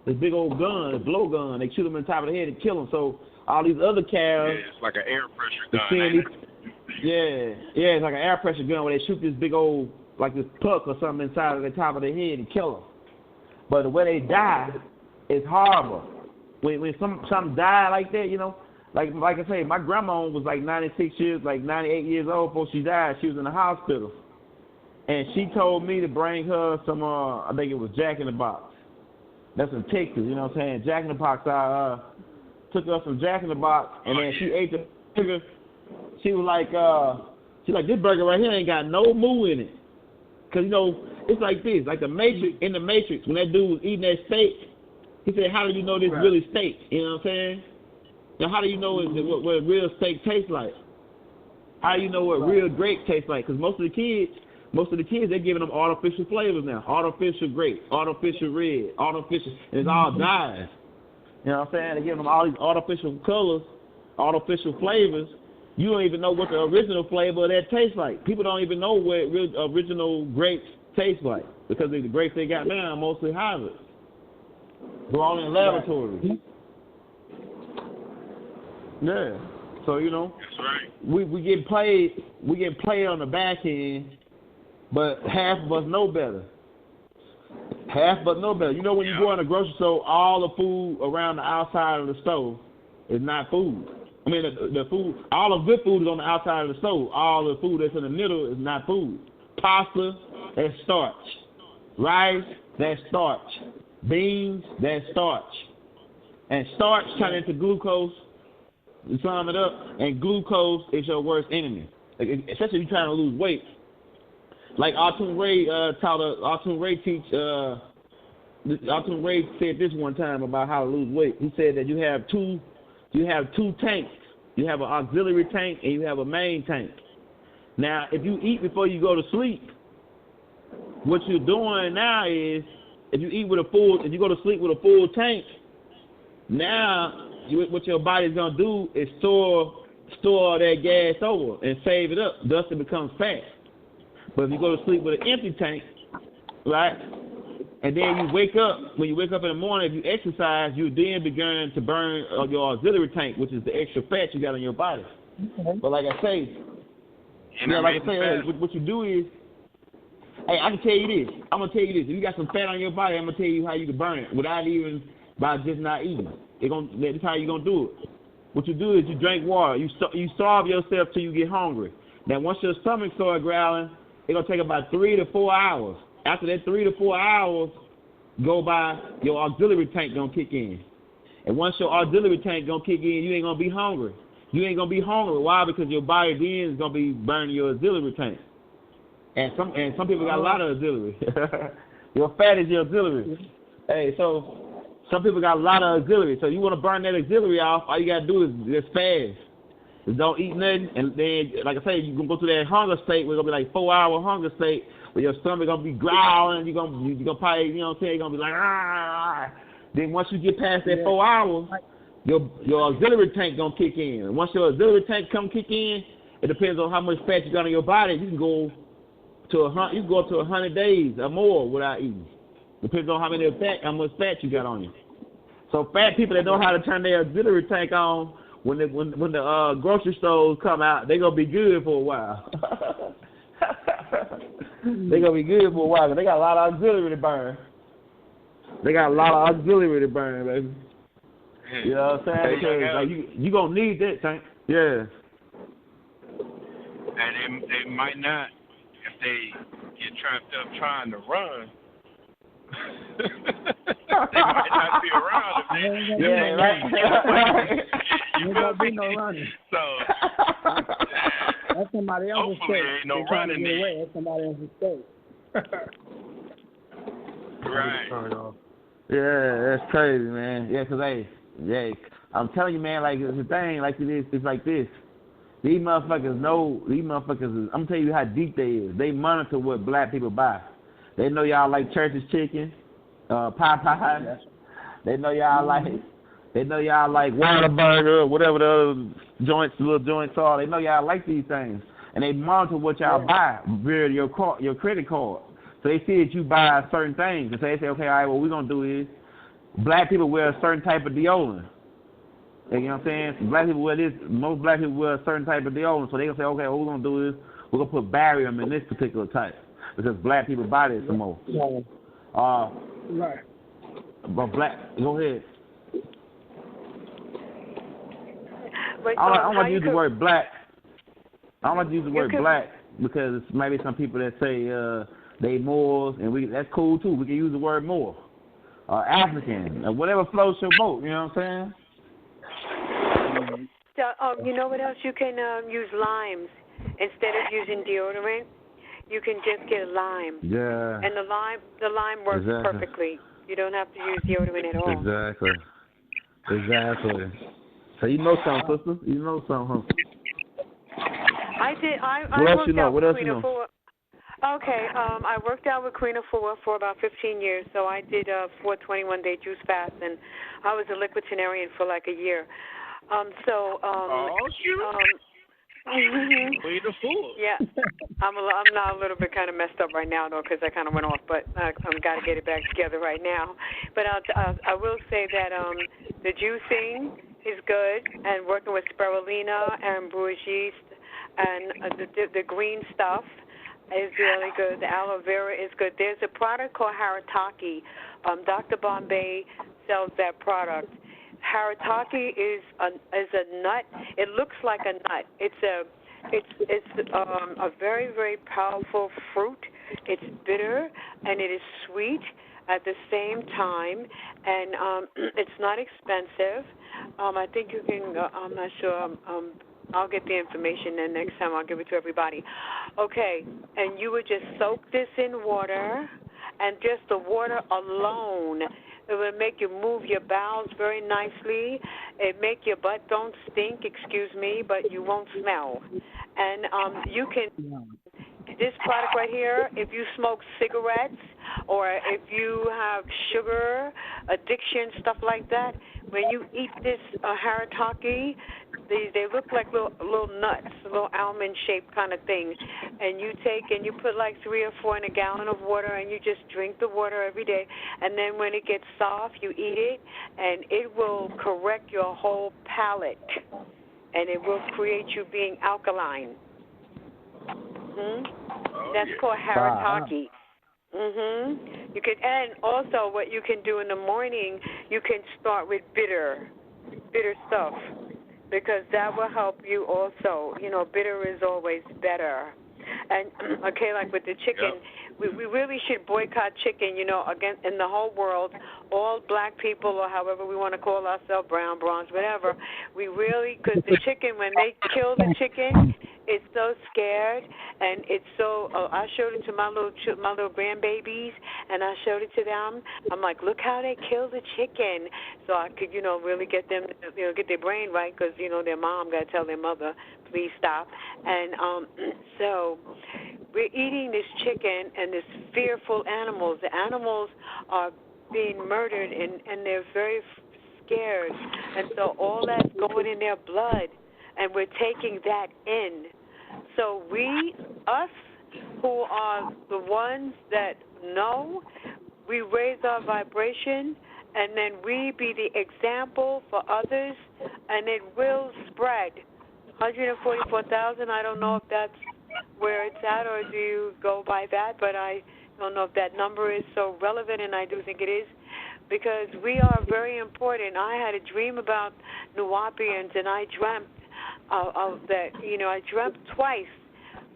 this blow gun. They shoot them in the top of the head and kill them. So all these other cows. Yeah, it's like an air pressure gun. It's like an air pressure gun where they shoot this big old, like this puck or something inside of the top of their head and kill them. But the way they die is horrible. When some die like that, you know. Like I say, my grandma was like 98 years old before she died. She was in the hospital. And she told me to bring her some, I think it was Jack in the Box. That's in Texas, you know what I'm saying? Jack in the Box. I took her some Jack in the Box, and then she ate the burger. She was like, this burger right here ain't got no moo in it. Because, you know, it's like this. Like in the Matrix, when that dude was eating that steak, he said, how do you know this really steak? You know what I'm saying? Now, how do you know what real steak tastes like? How do you know what real grape tastes like? Because most of the kids, they're giving them artificial flavors now. Artificial grape, artificial red, artificial, and it's all dyes. You know what I'm saying? They're giving them all these artificial colors, artificial flavors. You don't even know what the original flavor of that tastes like. People don't even know what original grapes taste like because the grapes they got now are mostly hybrids. Grown in laboratories. Yeah. So, you know, that's right. We get played on the back end, but half of us know better. Half of us know better. You know, when you go in the grocery store, all the food around the outside of the stove is not food. I mean, the food, all the good food is on the outside of the stove. All the food that's in the middle is not food. Pasta, that's starch. Rice, that's starch. Beans, that's starch. And starch turns into glucose. You sum it up, and glucose is your worst enemy. Especially if you're trying to lose weight. Like ATUN-RE ATUN-RE said this one time about how to lose weight. He said that you have two tanks. You have an auxiliary tank and you have a main tank. Now, if you eat before you go to sleep, what you're doing now is if you go to sleep with a full tank, now what your body's gonna do is store that gas over and save it up, thus it becomes fat. But if you go to sleep with an empty tank, right, and then when you wake up in the morning, if you exercise, you then begin to burn your auxiliary tank, which is the extra fat you got in your body. Okay. But like I say, what you do is, hey, I can tell you this. I'm gonna tell you this. If you got some fat on your body, I'm gonna tell you how you can burn it by just not eating. That's how you're gonna do it. What you do is you drink water. You starve yourself till you get hungry. Now, once your stomach starts growling, it's gonna take about 3 to 4 hours. After that 3 to 4 hours go by, your auxiliary tank gonna kick in. And once your auxiliary tank gonna kick in, you ain't gonna be hungry. You ain't gonna be hungry. Why? Because your body then is gonna be burning your auxiliary tank. And some people got a lot of auxiliary. Your fat is your auxiliary. Hey, so some people got a lot of auxiliary. So you want to burn that auxiliary off, all you got to do is just fast. Just don't eat nothing. And then, like I say, you're going to go through that hunger state where it's going to be like 4-hour hunger state where your stomach going to be growling. You're going to probably, you know what I'm saying, you're going to be like, ah. Then once you get past that 4 hours, your auxiliary tank going to kick in. And once your auxiliary tank come kick in, It depends on how much fat you got on your body. You can go to 100 days or more without eating. Depends on how much fat you got on you. So fat people that know how to turn their auxiliary tank on when the grocery stores come out, they gonna be good for a while. They gonna be good for a while because they got a lot of auxiliary to burn. Baby. You know what I'm saying? Because like, you gonna need that tank. Yeah. And they might not, if they get trapped up trying to run, they might not be around if they. Yeah, right. There won't be no running. So that's somebody else's hopefully state. there ain't no They're trying to running get away. there. That's somebody else's state. Right. Yeah, that's crazy, man. Yeah, because I'm telling you, man, like it's a thing, like it is, it's like this. These motherfuckers, I'm telling you how deep they is. They monitor what black people buy. They know y'all like church's chicken, Popeyes. They know y'all like Whataburger, whatever the other little joints are. They know y'all like these things, and they monitor what y'all buy via your credit card. So they see that you buy certain things, and so they say, okay, all right, what we're gonna do is black people wear a certain type of deodorant. You know what I'm saying? So black people wear this. Most black people wear a certain type of deodorant. So they gonna say, okay, what we're gonna do is we're gonna put barium in this particular type because black people buy this the most. Right. But go ahead. But, I don't want to use the word black. I don't want to use the word black because maybe some people that say they Moors, and that's cool too. We can use the word Moor, African, whatever floats your boat. You know what I'm saying? So, you know what else? You can use limes instead of using deodorant. You can just get a lime. Yeah. And the lime works perfectly. You don't have to use deodorant at all. Exactly. So you know something, sister. You know something. I did. I worked out with Queen Afua. Okay. I worked out with Queen Afua for about 15 years. So I did a 421-day juice fast, and I was a liquiditarian for like a year. Queen Afua. Yeah. I'm now a little bit kind of messed up right now, though, because I kind of went off, but I've got to get it back together right now. But I will say that the juicing is good, and working with spirulina and brewer's yeast and the green stuff is really good. The aloe vera is good. There's a product called Harataki. Dr. Bombay sells that product. Harataki is a nut. It looks like a nut. It's a very, very powerful fruit. It's bitter and it is sweet at the same time, and it's not expensive. I think you can. I'm not sure. I'll get the information, and next time I'll give it to everybody. Okay, and you would just soak this in water, and just the water alone, it will make you move your bowels very nicely. It make your butt don't stink, but you won't smell. And you can, this product right here, if you smoke cigarettes or if you have sugar addiction, stuff like that, when you eat this Harataki, they look like little nuts, little almond-shaped kind of thing. And you take and you put like 3 or 4 in a gallon of water, and you just drink the water every day. And then when it gets soft, you eat it, and it will correct your whole palate, and it will create you being alkaline. That's called Harataki. You can, and also what you can do in the morning, you can start with bitter stuff, because that will help you also. You know, bitter is always better. And okay, like with the chicken, we really should boycott chicken. You know, again, in the whole world, all black people, or however we want to call ourselves, brown, bronze, whatever. We really, because the chicken, when they kill the chicken, it's so scared, and it's so. I showed it to my little grandbabies, and I showed it to them. I'm like, look how they kill the chicken, so I could, really get them, get their brain right, because their mom got to tell their mother, please stop. And so we're eating this chicken and this fearful animals. The animals are being murdered, and they're very scared, and so all that's going in their blood, and we're taking that in. So us who are the ones that know, we raise our vibration, and then we be the example for others, and it will spread. 144,000, I don't know if that's where it's at, or do you go by that, but I don't know if that number is so relevant, and I do think it is, because we are very important. I had a dream about Nuwapians, and I dreamt of that. I dreamt twice.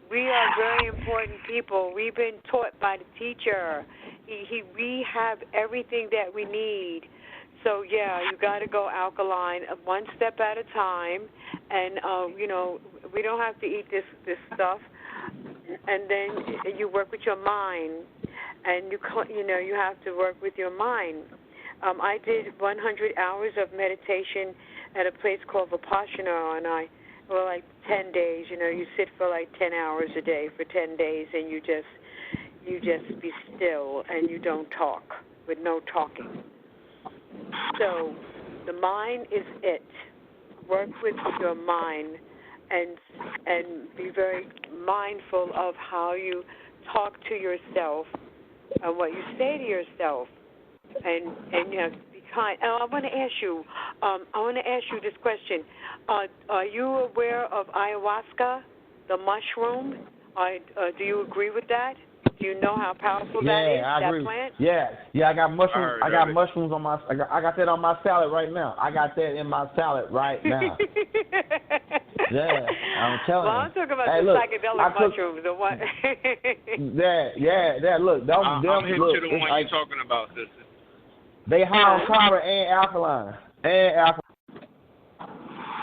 We are very important people. We've been taught by the teacher. We have everything that we need. So, yeah, you got to go alkaline one step at a time. And, we don't have to eat this stuff. And then you work with your mind. And, you have to work with your mind. I did 100 hours of meditation at a place called Vipassana, and like 10 days, you sit for like 10 hours a day for 10 days, and you just be still, and you don't talk, with no talking. So the mind is it. Work with your mind, and be very mindful of how you talk to yourself and what you say to yourself, and you have to be kind. I want to ask you this question. Are you aware of ayahuasca, the mushroom? Do you agree with that? Do you know how powerful that is? I agree. That plant? Yeah. I got mushrooms. I got mushrooms on my. I got that on my salad right now. I got that in my salad right now. Yeah, I'm telling you. Well, I'm talking about the psychedelic mushrooms. The one. Yeah. Look, I'm hip to the one you're talking about, sister. They high on carbon and alkaline.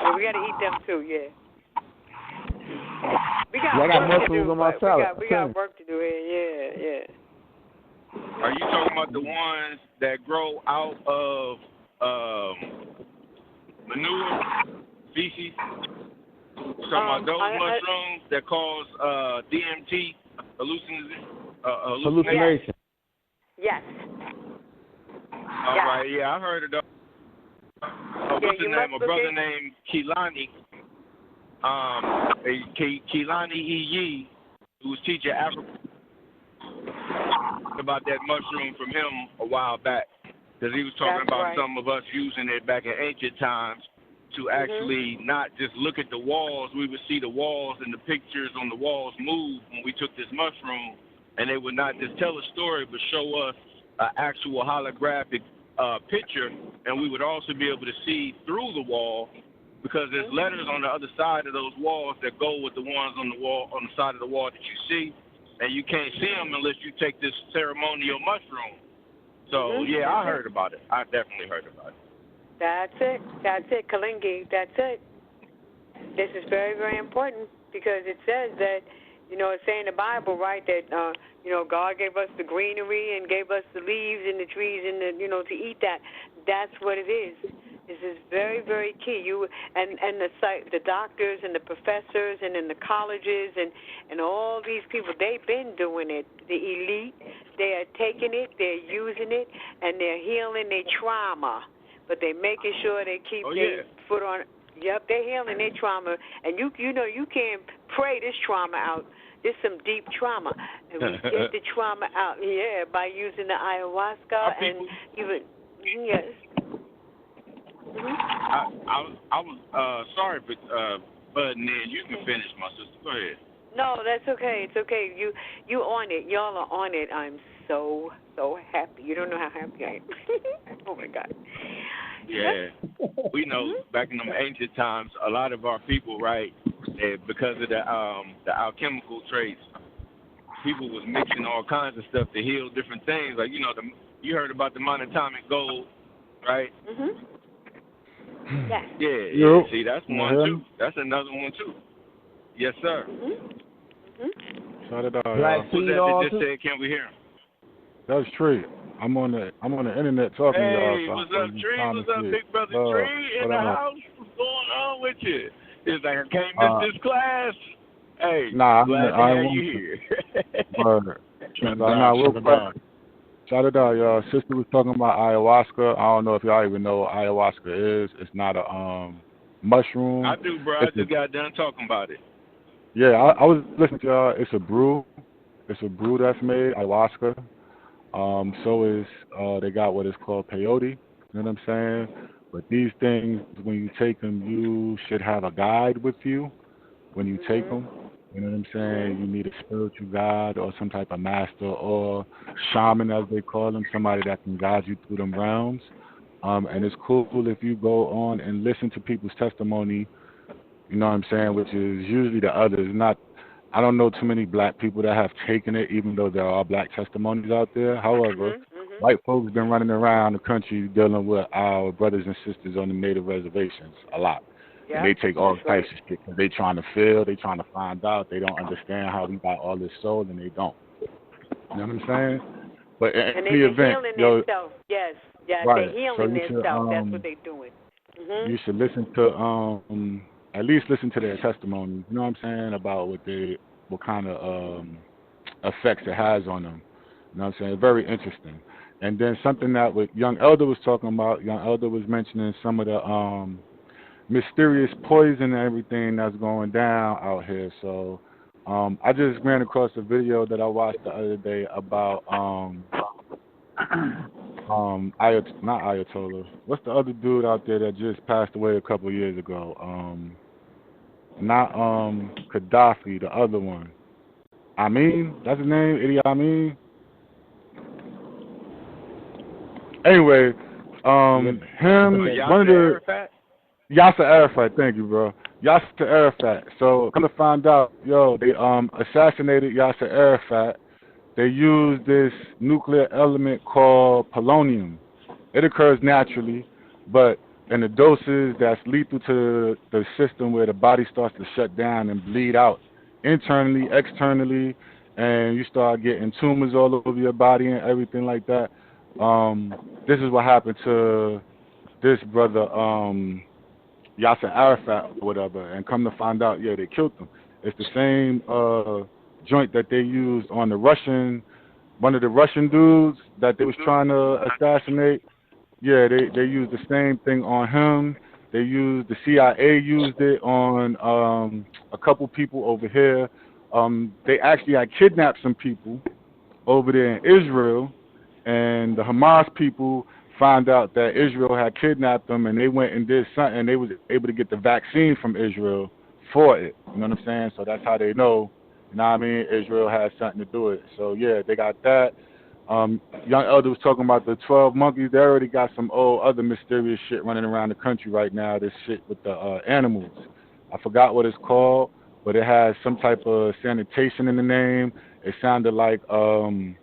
Well, we got to eat them too, yeah. I got mushrooms on my salad. We got work to do here, yeah. Are you talking about the ones that grow out of manure, feces? Talking about those mushrooms that cause DMT, hallucination? Yes. All right, yeah, I heard of those. What's his name? A brother named Keelani. Keelani E.Ye, who was teaching Africa about that mushroom from him a while back, because he was talking about some of us using it back in ancient times to actually not just look at the walls. We would see the walls and the pictures on the walls move when we took this mushroom, and they would not just tell a story but show us an actual holographic picture, and we would also be able to see through the wall, because there's letters on the other side of those walls that go with the ones on the wall, on the side of the wall that you see, and you can't see them unless you take this ceremonial mushroom. So, yeah, I heard about it. I definitely heard about it. That's it, Kalingi. That's it. This is very, very important, because it says that, it's saying in the Bible, right, that, God gave us the greenery and gave us the leaves and the trees and, to eat that. That's what it is. This is very, very key. And the doctors and the professors and in the colleges and all these people, they've been doing it. The elite, they are taking it, they're using it, and they're healing their trauma. But they're making sure they keep their foot on. Yep, they're healing their trauma, and you can't pray this trauma out. There's some deep trauma, and we get the trauma out, by using the ayahuasca and even I was sorry for butting in. You can finish, my sister. Go ahead. No, that's okay. It's okay. You on it. Y'all are on it. I'm so happy. You don't know how happy I am. Oh my God. Yeah, we know back in them ancient times, a lot of our people, right, because of the alchemical traits, people was mixing all kinds of stuff to heal different things. Like you heard about the monatomic gold, right? Yes. Yeah. See, that's one too. That's another one too. Yes, sir. Shut it out. Black Who's that just said? Can't we hear him? That's Tree. I'm on the internet talking to y'all. Hey, what's up, Tree? What's up, big brother Tree in the house? What's going on with you? It's like I can't miss this class. Hey, glad to have you here. Shout it out, y'all. Sister was talking about ayahuasca. I don't know if y'all even know what ayahuasca is. It's not a mushroom. I do, bro. I just got done talking about it. Yeah, I was listening to y'all. It's a brew. It's a brew that's made, ayahuasca. So is they got what is called peyote. You know what I'm saying? But these things, when you take them, you should have a guide with you when you take them. You know what I'm saying? You need a spiritual guide or some type of master or shaman, as they call them, somebody that can guide you through them realms. And it's cool if you go on and listen to people's testimony. You know what I'm saying? Which is usually the others. Not, I don't know too many black people that have taken it, even though there are black testimonies out there. However, white folks been running around the country dealing with our brothers and sisters on the native reservations a lot. Yeah, and they take all types of shit because they trying to feel, they trying to find out. They don't understand how we got all this soul, and they don't. You know what I'm saying? But in the event, themselves. Yes, right. they're healing themselves. That's what they're doing. You should listen to at least listen to their testimony. You know what I'm saying, about what kind of effects it has on them. You know what I'm saying? Very interesting. And then something that what Young Elder was talking about. Young Elder was mentioning some of the mysterious poison and everything that's going down out here. So I just ran across a video that I watched the other day about not Ayatollah. What's the other dude out there that just passed away a couple of years ago? Not Gaddafi, the other one. Amin, that's his name, Idi Amin. Anyway, him, one of the Yasser Arafat, thank you, bro. Yasser Arafat. So come to find out, they assassinated Yasser Arafat. They used this nuclear element called polonium. It occurs naturally, but in the doses that's lethal to the system where the body starts to shut down and bleed out internally, externally, and you start getting tumors all over your body and everything like that. This is what happened to this brother, Yasser Arafat or whatever, and come to find out, they killed him. It's the same joint that they used on one of the Russian dudes that they was trying to assassinate. Yeah, they used the same thing on him. The CIA used it on a couple people over here. They actually had kidnapped some people over there in Israel, and the Hamas people found out that Israel had kidnapped them, and they went and did something, and they was able to get the vaccine from Israel for it. You know what I'm saying? So that's how they know, you know what I mean, Israel has something to do with it. So, yeah, they got that. Young Elder was talking about the 12 monkeys. They already got some other mysterious shit running around the country right now, this shit with the animals. I forgot what it's called, but it has some type of sanitation in the name. It sounded like the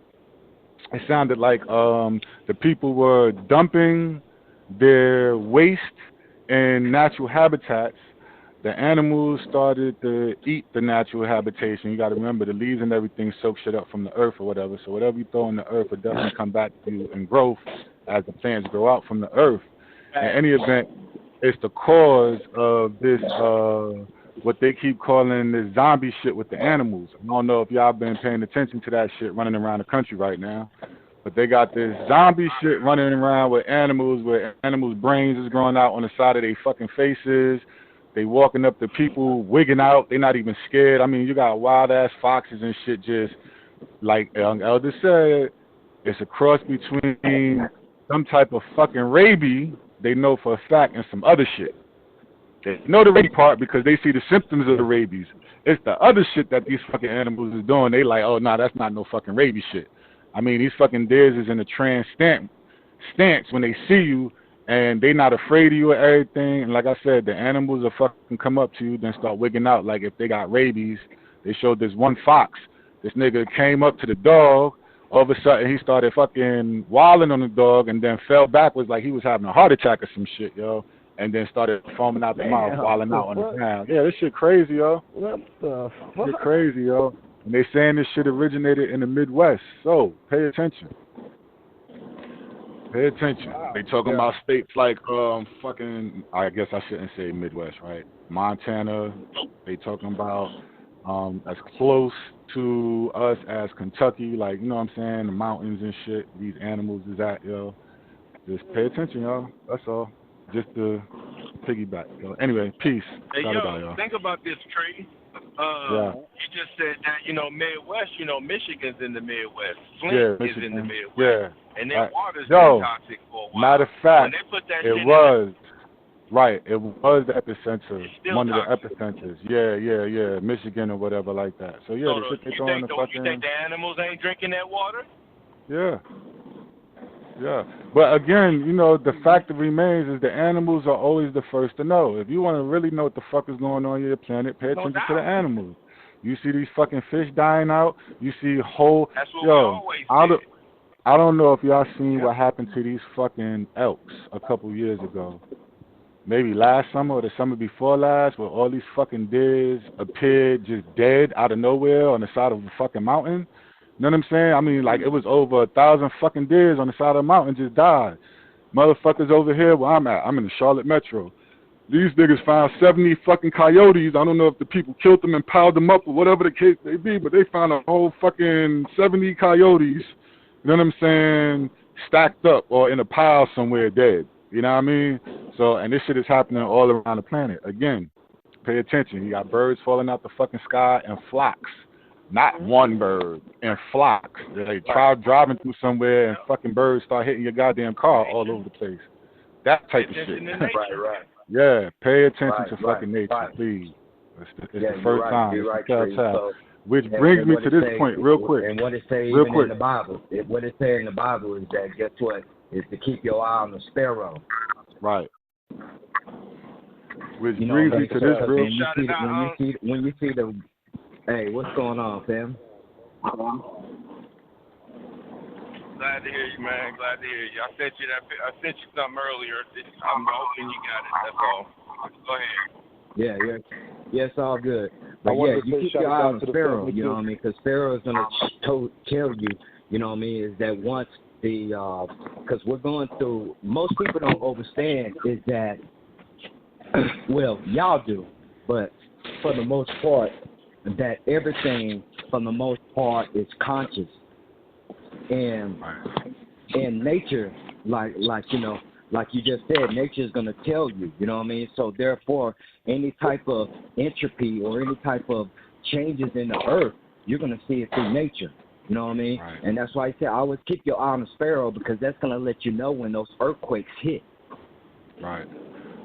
people were dumping their waste in natural habitats. The animals started to eat the natural habitation. You got to remember, the leaves and everything soak shit up from the earth or whatever. So whatever you throw in the earth will definitely come back to you in growth as the plants grow out from the earth. In any event, it's the cause of this, what they keep calling this zombie shit with the animals. I don't know if y'all been paying attention to that shit running around the country right now. But they got this zombie shit running around with animals, where animals' brains is growing out on the side of their fucking faces. They walking up to people, wigging out. They not even scared. I mean, you got wild-ass foxes and shit just, like Young Elder said, it's a cross between some type of fucking rabies, they know for a fact, and some other shit. They know the rabies part because they see the symptoms of the rabies. It's the other shit that these fucking animals is doing. They like, oh, nah, that's not no fucking rabies shit. I mean, these fucking deers is in a trance stance when they see you, and they not afraid of you or everything. And like I said, the animals will fucking come up to you, then start wigging out. Like if they got rabies, they showed this one fox. This nigga came up to the dog. All of a sudden, he started fucking wilding on the dog, and then fell backwards like he was having a heart attack or some shit, yo. And then started foaming out the mouth, wilding out on the ground. Yeah, this shit crazy, yo. What the fuck? Shit crazy, yo. And they saying this shit originated in the Midwest. So pay attention. Pay attention. They talking about states like fucking, I guess I shouldn't say Midwest, right? Montana. They talking about as close to us as Kentucky, like, you know what I'm saying, the mountains and shit. These animals is at, yo. Just pay attention, y'all. That's all. Just to piggyback, yo. Anyway, peace. Hey, yo, think about this, Trey. You just said that, Midwest, Michigan's in the Midwest. Flint is in the Midwest. Yeah. And their water's been toxic for a while. Matter of fact, when they put that it shit was. Right, it was the epicenter, one toxic. of the epicenters. Yeah, Michigan or whatever like that. So yeah, the shit they throw in the fucking. You think the animals ain't drinking that water? Yeah. But again, the fact that remains is the animals are always the first to know. If you want to really know what the fuck is going on in your planet, pay attention to the animals. You see these fucking fish dying out. You see whole. That's what we always did. I don't know if y'all seen what happened to these fucking elks a couple years ago. Maybe last summer or the summer before last, where all these fucking deers appeared just dead out of nowhere on the side of a fucking mountain. You know what I'm saying? I mean, like, it was over 1,000 fucking deers on the side of the mountain just died. Motherfuckers over here where I'm at, I'm in the Charlotte Metro. These niggas found 70 fucking coyotes. I don't know if the people killed them and piled them up or whatever the case may be, but they found a whole fucking 70 coyotes, you know what I'm saying, stacked up or in a pile somewhere dead. You know what I mean? So, and this shit is happening all around the planet. Again, pay attention. You got birds falling out the fucking sky in flocks. Not one bird, in flocks. They try driving through somewhere and fucking birds start hitting your goddamn car all over the place. That type of shit. Right. Yeah, pay attention to fucking nature, please. It's the first time. You're right, so, which brings me to this point real quick. And what it says even in the Bible, what it says in the Bible is that, guess what, is to keep your eye on the sparrow. Right. Which brings me to this real when you see the hey, what's going on, fam? Glad to hear you, man. Glad to hear you. I sent you something earlier. I'm hoping you got it. That's all. Go ahead. Yeah, it's all good. But yeah, you keep your eye on the sparrow, you know what I mean? Because sparrow is going to tell you, you know what I mean, is that once because we're going through, most people don't understand is that, well, y'all do, but for the most part, that everything, for the most part, is conscious. And in nature, like you just said, nature is going to tell you, you know what I mean? So therefore, any type of entropy or any type of changes in the earth, you're going to see it through nature. You know what I mean? Right. And that's why I say always keep your eye on the sparrow, because that's going to let you know when those earthquakes hit. Right.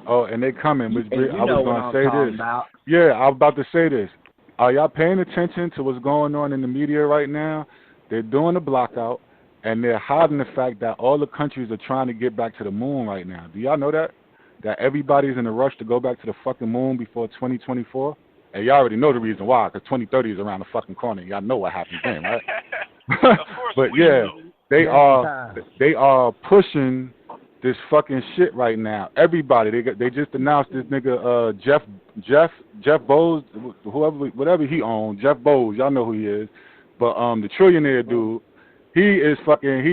Oh, and they coming. Which and I was going to say this. About. Yeah, I was about to say this. Are y'all paying attention to what's going on in the media right now? They're doing a blackout, and they're hiding the fact that all the countries are trying to get back to the moon right now. Do y'all know that? That everybody's in a rush to go back to the fucking moon before 2024? And y'all already know the reason why, because 2030 is around the fucking corner. Y'all know what happens then, right? But yeah, they are pushing this fucking shit right now. Everybody, they just announced this nigga Jeff Bowes, whatever he owns, Jeff Bowes, y'all know who he is. But the trillionaire dude, he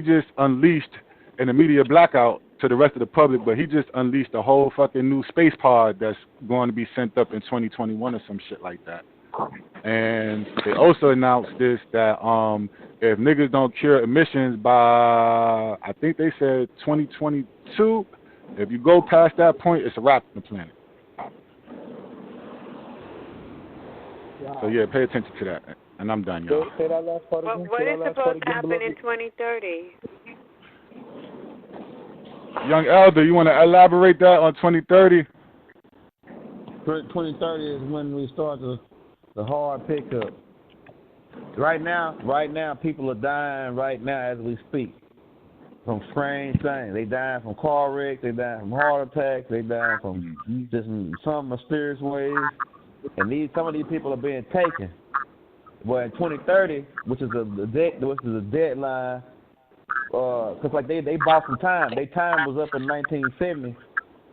just unleashed in the media blackout to the rest of the public, but he just unleashed a whole fucking new space pod that's going to be sent up in 2021 or some shit like that. And they also announced this, that if niggas don't cure emissions by, I think they said 2022, if you go past that point, it's a wrap on the planet. So yeah, pay attention to that. And I'm done, y'all. Say that last part again. What is supposed to happen in 2030? Young Elder, you want to elaborate that on 2030? 2030 is when we start the hard pickup. Right now, people are dying right now as we speak from strange things. They dying from car wrecks, they dying from heart attacks, they dying from just some mysterious ways. And some of these people are being taken. Well, in 2030, which is a deadline, because like they bought some time. Their time was up in 1970,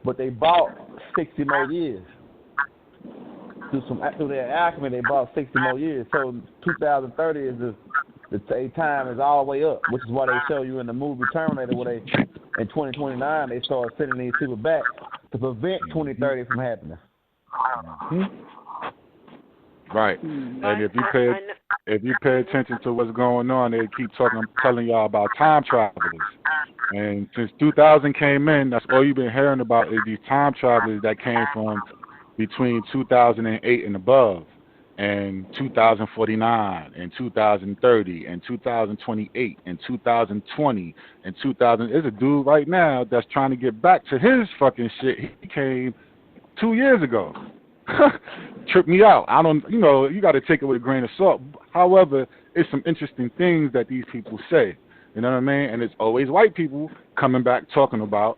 but they bought 60 more years. Through their alchemy, they bought 60 more years. So 2030 is the time is all the way up, which is why they show you in the movie Terminator, where they in 2029 they start sending these people back to prevent 2030 from happening. Right. And if you pay attention to what's going on, they keep telling y'all about time travelers. And since 2000 came in, that's all you've been hearing about is these time travelers that came from between 2008 and above. and 2049 and 2030 and 2028 and 2020 and 2000. There's a dude right now that's trying to get back to his fucking shit. He came 2 years ago. Tripped me out. I don't, you got to take it with a grain of salt. However, it's some interesting things that these people say. You know what I mean? And it's always white people coming back talking about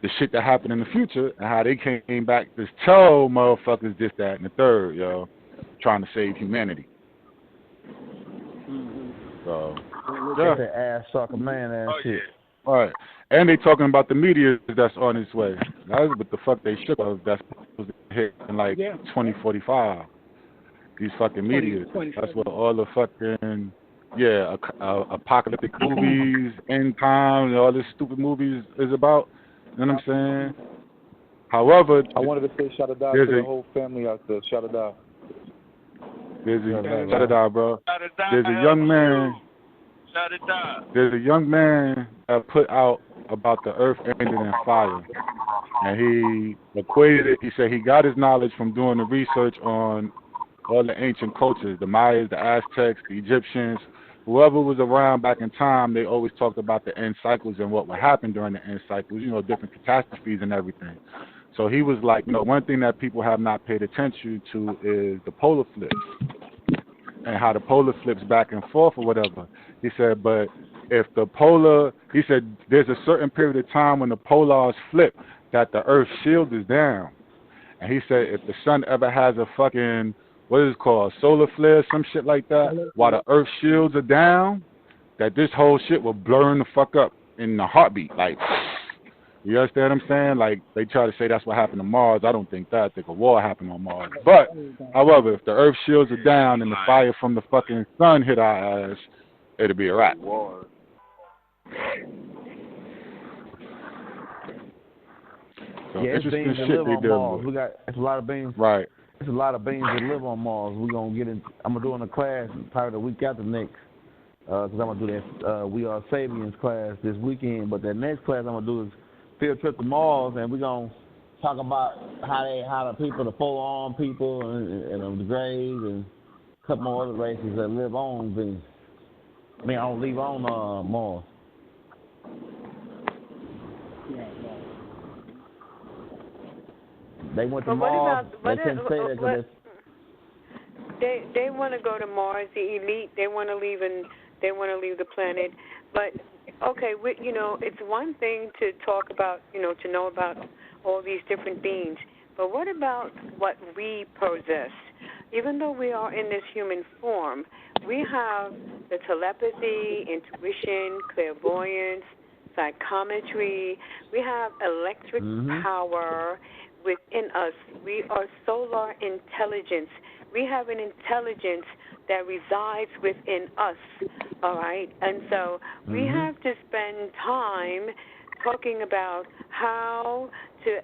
the shit that happened in the future and how they came back to tell motherfuckers this, that, and the third, yo, trying to save humanity. So, yeah. That ass sucker man ass shit. All right. And they talking about the meteor that's on its way. That's what the fuck they shook of. That's supposed to hit in 2045. These fucking meteors. That's what all the fucking apocalyptic movies, end times, and all this stupid movies is about. You know what I'm saying? However, I wanted to say Shaddah Da to the whole family out there. Shaddah Da. Shaddah Da, bro. There's a young man. There's a young man that put out about the earth ending in fire. And he equated it. He said he got his knowledge from doing the research on all the ancient cultures, the Mayas, the Aztecs, the Egyptians, whoever was around back in time. They always talked about the end cycles and what would happen during the end cycles, different catastrophes and everything. So he was like, one thing that people have not paid attention to is the polar flips and how the polar flips back and forth or whatever. He said, but if he said there's a certain period of time when the polars flip that the Earth's shield is down. And he said if the sun ever has a fucking, what is it called, solar flare, some shit like that, while the Earth shields are down, that this whole shit will burn the fuck up in a heartbeat. Like, you understand what I'm saying? Like, they try to say that's what happened to Mars. I don't think that. I think a war happened on Mars. But, however, if the Earth shields are down and the fire from the fucking sun hit our ass, it'll be a wrap. So it's beings that live on Mars. It's a lot of beings. Right. It's a lot of beings that live on Mars. We're gonna get in. I'm gonna do in a class probably the week after next, because I'm gonna do that. We Are Sabians class this weekend, but that next class I'm gonna do is field trip to Mars, and we're gonna talk about how the people, the four-armed people, and the Greys, and a couple more other races that live on Venus. I mean, I don't leave on Mars. They went to Mars. They couldn't say that because they want to go to Mars. The elite, they want to leave the planet. But okay, it's one thing to talk about, to know about all these different beings. But what about what we possess? Even though we are in this human form, we have the telepathy, intuition, clairvoyance, psychometry. We have electric power within us. We are solar intelligence. We have an intelligence that resides within us, all right? And so we have to spend time talking about how to,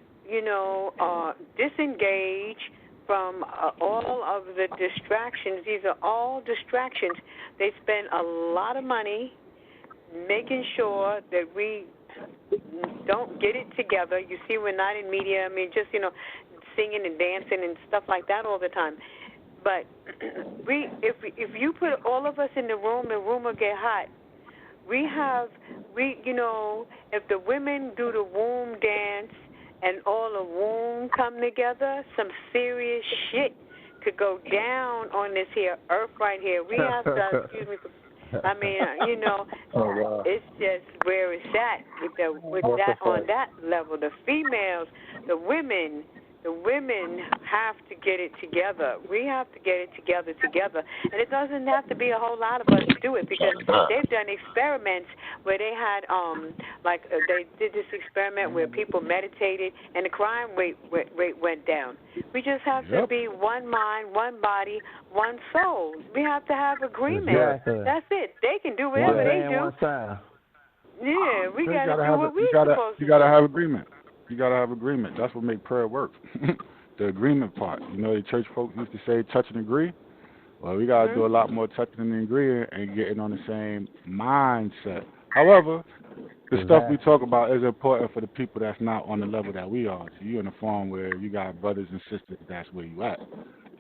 disengage from all of the distractions. These are all distractions. They spend a lot of money making sure that we don't get it together. You see, we're not in media. I mean, just, singing and dancing and stuff like that all the time. But if you put all of us in the room will get hot. If the women do the womb dance and all the womb come together, some serious shit could go down on this here earth right here. We have to, excuse me, I mean, it's just where it's at with that on that level. The females, the women have to get it together. We have to get it together. And it doesn't have to be a whole lot of us to do it, because they've done experiments where they had, they did this experiment where people meditated and the crime rate went down. We just have to be one mind, one body, one soul. We have to have agreement. Exactly. That's it. They can do whatever they do. Yeah, we got to do what we're supposed to do. You got to have agreement. You got to have agreement. That's what makes prayer work. The agreement part. The church folks used to say touch and agree. Well, we got to do a lot more touching and agreeing and getting on the same mindset. However, the stuff we talk about is important for the people that's not on the level that we are. So you're in a form where you got brothers and sisters, that's where you at.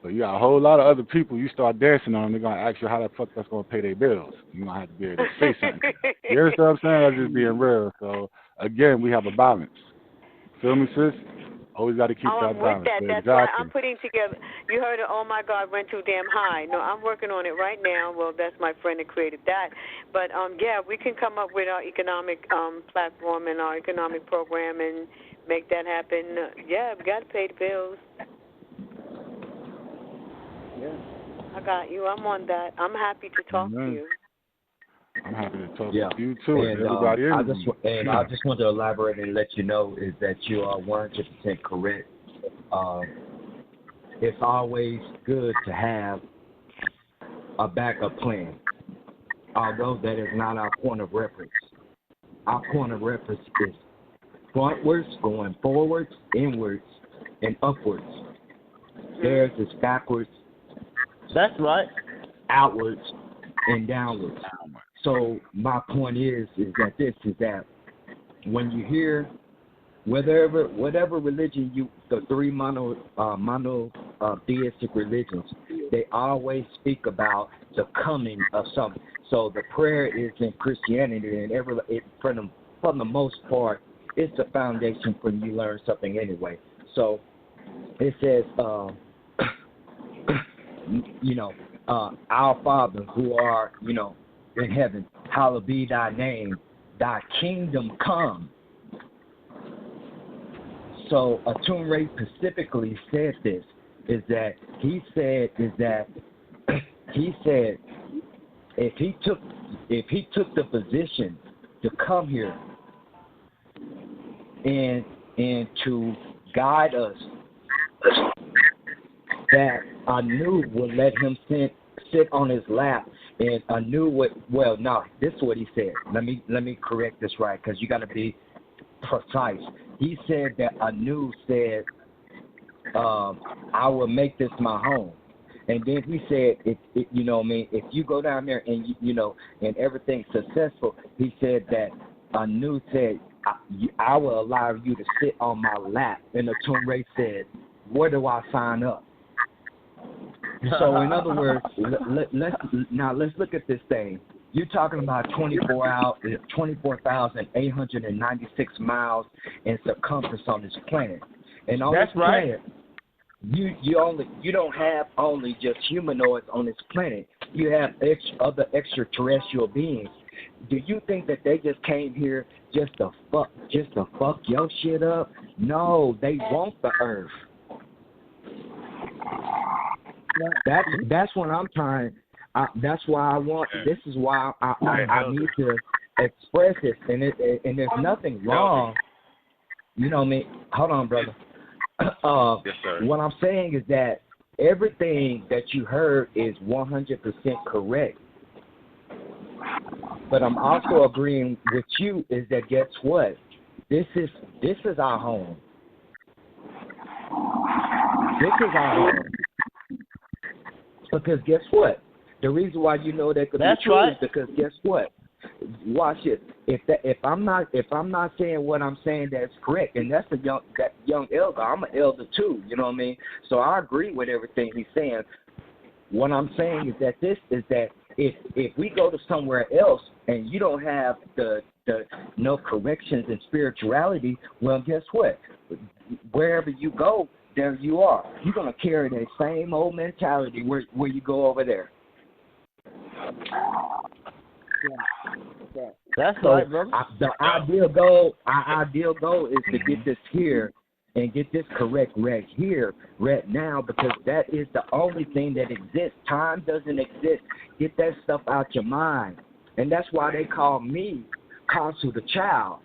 So you got a whole lot of other people. You start dancing on them, they're gonna ask you how the fuck that's gonna pay their bills. You're gonna have to be able to say something. You understand what I'm saying? That's just being real. So again, we have a balance. Feel me, sis? Always got to keep that balance. With that. That's why I'm putting together. You heard it. Oh my God, went too damn high. No, I'm working on it right now. Well, that's my friend that created that. But yeah, we can come up with our economic platform and our economic program and make that happen. Yeah, we got to pay the bills. Yeah, I got you. I'm on that. I'm happy to talk to you. I'm happy to talk to you too, and everybody I just want to elaborate and let you know is that you are 100% correct. It's always good to have a backup plan, although that is not our point of reference. Our point of reference is frontwards, going forwards, inwards, and upwards. Theirs is backwards. That's right. Outwards and downwards. So my point is that when you hear whatever religion the three monotheistic religions, they always speak about the coming of something. So the prayer is in Christianity, and from the most part, it's the foundation for you learn something anyway. So it says, our Father who are, in heaven, hallowed be thy name, thy kingdom come. So ATUN-RE specifically said this, he said if he took the position to come here and to guide us, that Anu would let him sit on his lap, and Anu would. Well, no, this is what he said. Let me correct this right, because you got to be precise. He said that Anu said, "I will make this my home," and then he said, "If you go down there and and everything's successful," he said that Anu said, "I will allow you to sit on my lap," and ATUN-RE said, "Where do I sign up?" So in other words, let's look at this thing. You're talking about 24,896 miles in circumference on this planet, and on this planet, you don't have only just humanoids on this planet. You have other extraterrestrial beings. Do you think that they just came here just to fuck your shit up? No, they want the Earth. That's what I'm trying. That's why I want. This is why I need to express this, and there's nothing wrong. You know me. Hold on, brother. Yes, sir. What I'm saying is that everything that you heard is 100% correct. But I'm also agreeing with you is that guess what? This is our home. This is our home. Because guess what? The reason why you know that could be true is because guess what? Watch it. If I'm not saying what I'm saying that's correct, and that's that young elder. I'm an elder too. You know what I mean? So I agree with everything he's saying. What I'm saying is that if we go to somewhere else and you don't have the no corrections in spirituality, well, guess what? Wherever you go, there you are. You're gonna carry that same old mentality where you go over there. Yeah. That's so right, brother. Our ideal goal is to get this here and get this correct right here, right now, because that is the only thing that exists. Time doesn't exist. Get that stuff out your mind. And that's why they call me Consul the Child.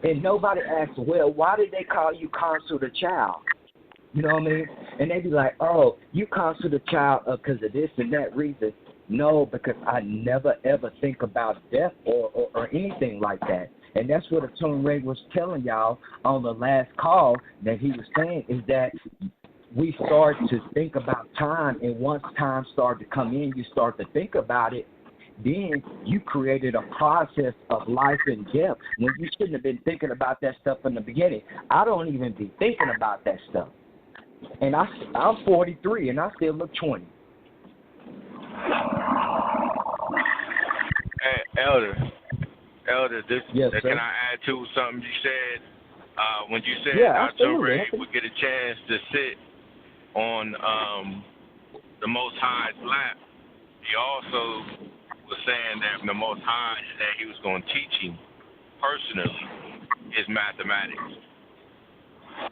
And nobody asks, well, why did they call you Consul the Child? You know what I mean? And they be like, oh, you Consul the Child because of this and that reason. No, because I never, ever think about death or anything like that. And that's what ATUN-RE was telling y'all on the last call that he was saying is that we start to think about time, and once time started to come in, you start to think about it, then you created a process of life and death when you shouldn't have been thinking about that stuff in the beginning. I don't even be thinking about that stuff. And I'm 43, and I still look 20. Hey, Elder, yes, can I add to something you said? When you said ATUN-RE would get a chance to sit on the Most High's lap, he also was saying that the Most High said he was going to teach him personally his mathematics.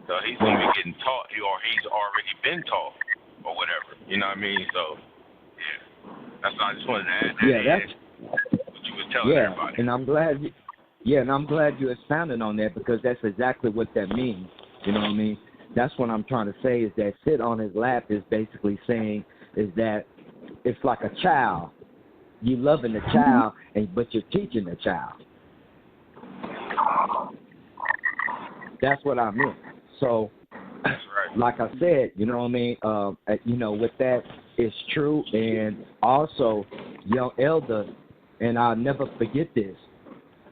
So he's going to be getting taught, or he's already been taught, or whatever. You know what I mean? So, yeah. That's all I just wanted to add that what you was telling everybody. And I'm glad you expounded on that, because that's exactly what that means. You know what I mean? That's what I'm trying to say, is that sit on his lap is basically saying is that it's like a child. You loving the child, but you're teaching the child. That's what I meant. So, like I said, you know what I mean? With that, it's true. And also, young elder, and I'll never forget this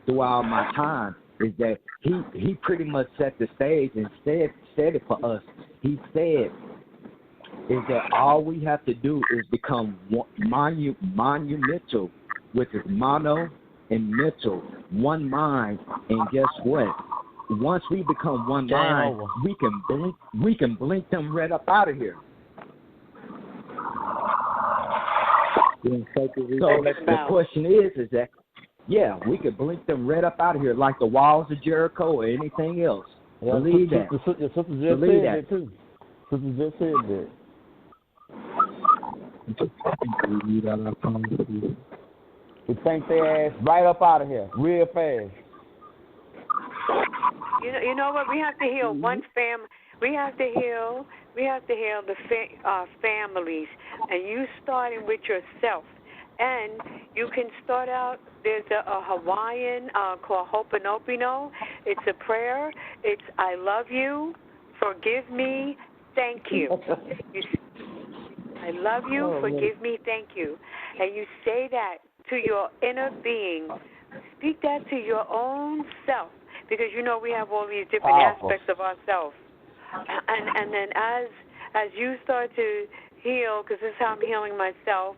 throughout my time, is that he pretty much set the stage and said it for us. He said is that all we have to do is become monumental, which is mono and mental, one mind. And guess what? Once we become one mind, we can blink them right up out of here. So the question is that we could blink them right up out of here, like the walls of Jericho or anything else. Believe that. Your sister just said that too. Sister just said that. We think their ass right up out of here, real fast. You know what? We have to heal one family. We have to heal the families, and you starting with yourself. And you can start out. There's a Hawaiian called Ho'oponopono. It's a prayer. It's I love you, forgive me, thank you. I love you, forgive me, thank you. And you say that to your inner being. Speak that to your own self, because we have all these different aspects of ourselves. And then as you start to heal, because this is how I'm healing myself,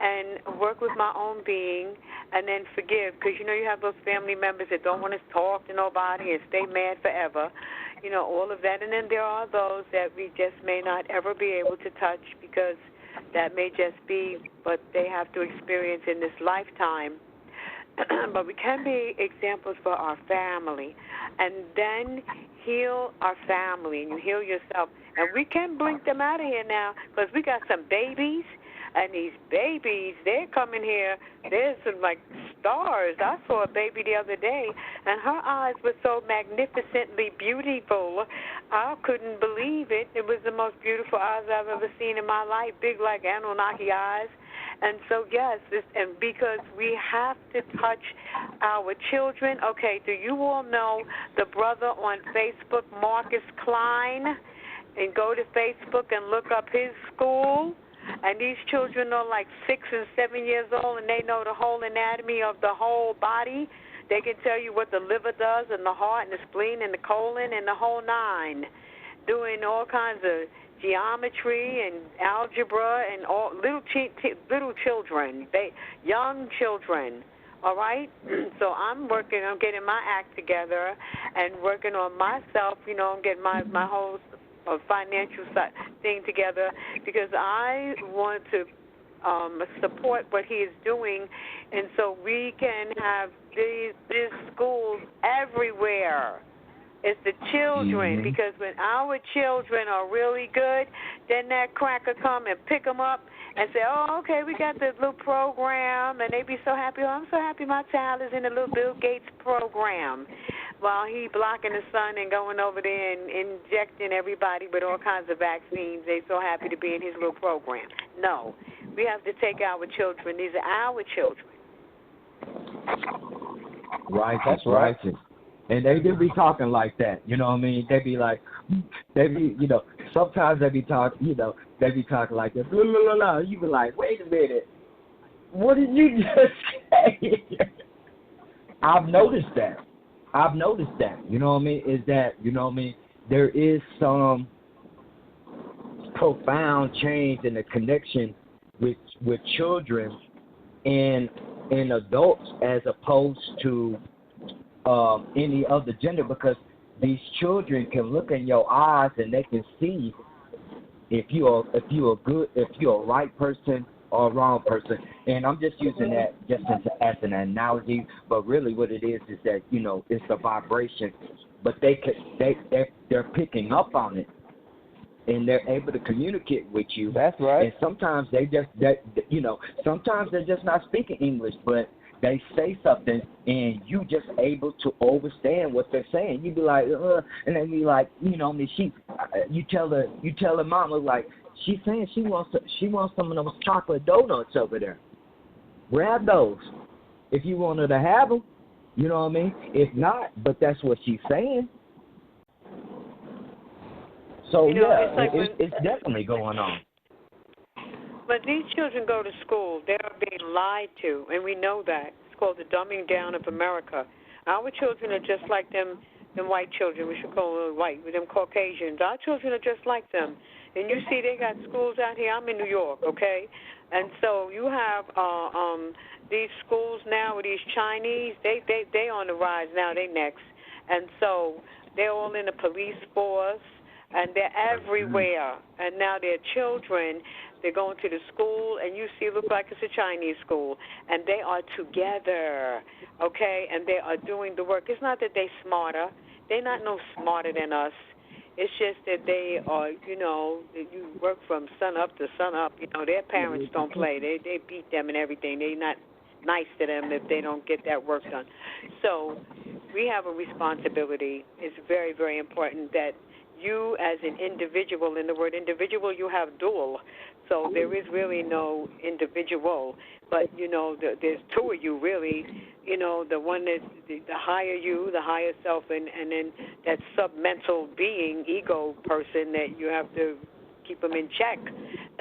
and work with my own being, and then forgive, because you have those family members that don't want to talk to nobody and stay mad forever, all of that. And then there are those that we just may not ever be able to touch, because that may just be what they have to experience in this lifetime. But we can be examples for our family, and then heal our family, and you heal yourself. And we can blink them out of here now, because we got some babies, and these babies, they're coming here. There's some, like, stars. I saw a baby the other day, and her eyes were so magnificently beautiful. I couldn't believe it. It was the most beautiful eyes I've ever seen in my life, big like Anunnaki eyes. And so, yes, and because we have to touch our children. Okay, do you all know the brother on Facebook, Marcus Klein? And go to Facebook and look up his school. And these children are like 6 and 7 years old, and they know the whole anatomy of the whole body. They can tell you what the liver does, and the heart, and the spleen, and the colon, and the whole nine. Doing all kinds of geometry and algebra, and all little children, young children. All right? So I'm working on getting my act together and working on myself, and getting my whole financial thing together, because I want to support what he is doing, and so we can have these schools everywhere. It's the children, because when our children are really good, then that cracker come and pick them up and say, oh, okay, we got this little program, and they be so happy. Oh, I'm so happy my child is in the little Bill Gates program, while he blocking the sun and going over there and injecting everybody with all kinds of vaccines. They so happy to be in his little program. No, we have to take our children. These are our children. Right, that's right. And they do be talking like that, you know what I mean? They be like, sometimes they be talking, they be talking like this. You be like, wait a minute, what did you just say? I've noticed that, you know what I mean? Is that, there is some profound change in the connection with children and adults as opposed to any other gender, because these children can look in your eyes and they can see if you're a right person or a wrong person. And I'm just using that just as an analogy, but really what it is that, you know, it's a vibration, but they're picking up on it and they're able to communicate with you. That's right. And sometimes sometimes they're just not speaking English, but they say something and you just able to understand what they're saying. You be like, and they be like, you know, you tell her mama, like, she's saying she wants some of those chocolate donuts over there. Grab those if you want her to have them. You know what I mean? If not, but that's what she's saying. So, it's definitely going on. But these children go to school. They are being lied to, and we know that. It's called the dumbing down of America. Our children are just like them white children. We should call them white, with them Caucasians. Our children are just like them. And you see they got schools out here. I'm in New York, okay? And so you have these schools now with these Chinese. They on the rise now. They next. And so they're all in the police force, and they're everywhere. And now their children, they're going to the school, and you see it look like it's a Chinese school. And they are together, okay? And they are doing the work. It's not that they're smarter. They're not no smarter than us. It's just that they are, you know, you work from sun up to sun up. You know, their parents don't play. They beat them and everything. They're not nice to them if they don't get that work done. So we have a responsibility. It's very, very important that you as an individual, in the word individual, you have dual. So there is really no individual, but, you know, there's two of you really. You know, the one that the higher you, the higher self, and then that sub-mental being, ego person that you have to keep them in check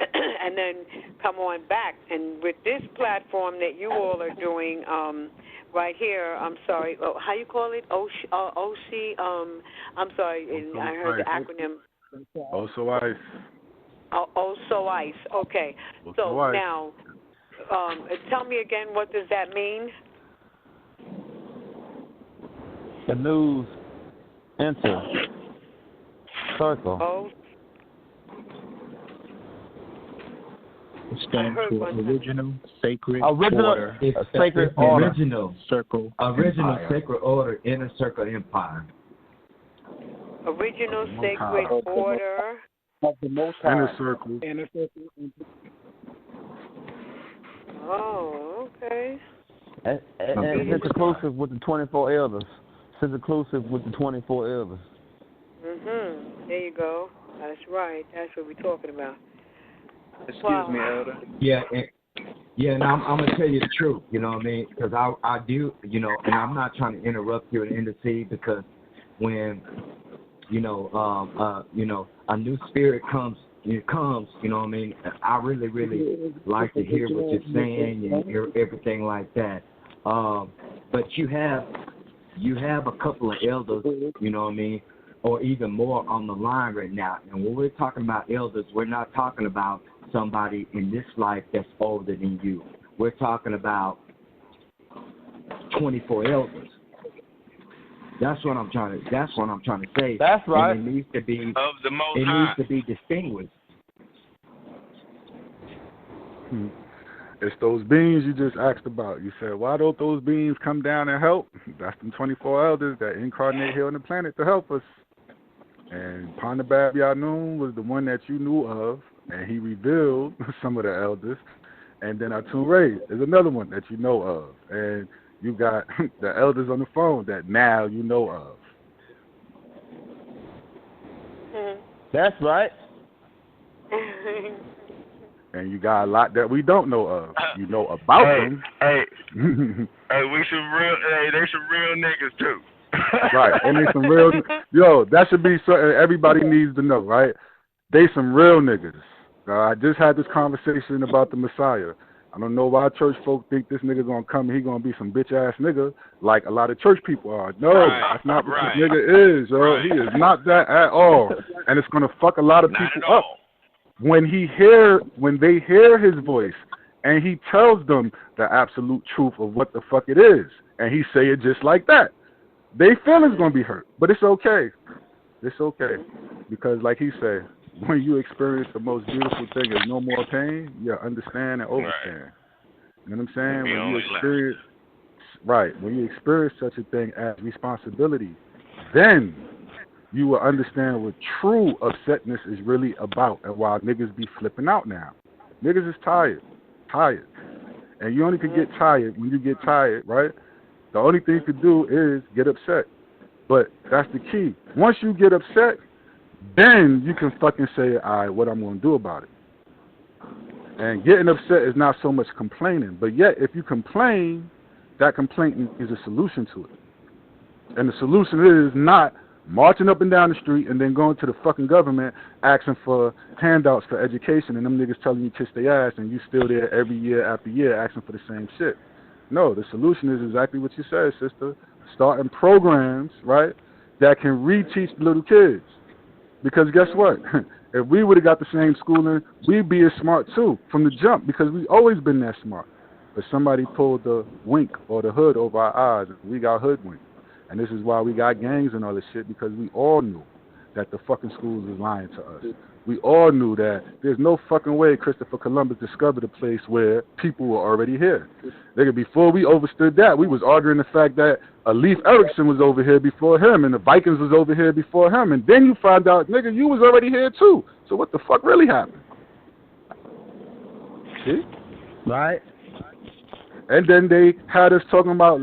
and then come on back. And with this platform that you all are doing right here, I'm sorry, how you call it? OC, I'm sorry, and I heard the acronym. Also ICE. Also ICE, okay. So now, tell me again, what does that mean? The news enter circle. Oh. It stands for original sacred order. Sacred order. Original circle. Original empire. Sacred order, inner circle empire. Original sacred order of the Most High. Inner circle. Inner circle. Oh, okay. And it's inclusive with the 24 elders. It's inclusive with the 24 elders. There you go. That's right. That's what we're talking about. Excuse me, Elder. Yeah, and I'm gonna tell you the truth. You know what I mean? Because I do. You know, and I'm not trying to interrupt you and intercede, because when you know a new spirit comes. You know what I mean? I really, really like to hear what you're saying and everything like that. But you have a couple of elders, you know what I mean, or even more on the line right now. And when we're talking about elders, we're not talking about somebody in this life that's older than you. We're talking about 24 elders. That's what I'm trying to say. That's right. And it needs to be of the Most High. Needs to be distinguished. It's those beings you just asked about. You said, why don't those beings come down and help? That's them 24 elders that incarnate here on the planet to help us. And Pandabab Yanun was the one that you knew of, and he revealed some of the elders. And then ATUN-RE is another one that you know of. And you got the elders on the phone that now you know of. That's right. And you got a lot that we don't know of. You know about them. Hey, they some real niggas too. Right, and they some real. Yo, that should be something everybody needs to know, right? They some real niggas. I just had this conversation about the Messiah. I don't know why church folk think this nigga gonna come and he gonna be some bitch ass nigga like a lot of church people are. No, that's not what this nigga is, yo. He is not that at all, and it's gonna fuck a lot of people up. when they hear his voice and he tells them the absolute truth of what the fuck it is, and he say it just like that, they feelings gonna be hurt, but it's okay. It's okay, because like he said, when you experience the most beautiful thing is no more pain, you understand and overstand. You know what I'm saying? When you experience such a thing as responsibility, then you will understand what true upsetness is really about and why niggas be flipping out now. Niggas is tired. And you only can get tired when you get tired, right? The only thing you can do is get upset. But that's the key. Once you get upset, then you can fucking say, all right, what I'm going to do about it. And getting upset is not so much complaining. But yet, if you complain, that complaint is a solution to it. And the solution is not marching up and down the street and then going to the fucking government asking for handouts for education and them niggas telling you kiss their ass and you still there every year after year asking for the same shit. No, the solution is exactly what you said, sister. Starting programs, right, that can reteach little kids. Because guess what? If we would have got the same schooling, we'd be as smart too from the jump because we've always been that smart. But somebody pulled the wink or the hood over our eyes and we got hoodwinked. And this is why we got gangs and all this shit, because we all knew that the fucking schools was lying to us. We all knew that there's no fucking way Christopher Columbus discovered a place where people were already here. Nigga, before we understood that, we was arguing the fact that Leif Erikson was over here before him and the Vikings was over here before him. And then you find out, nigga, you was already here too. So what the fuck really happened? See? Right. And then they had us talking about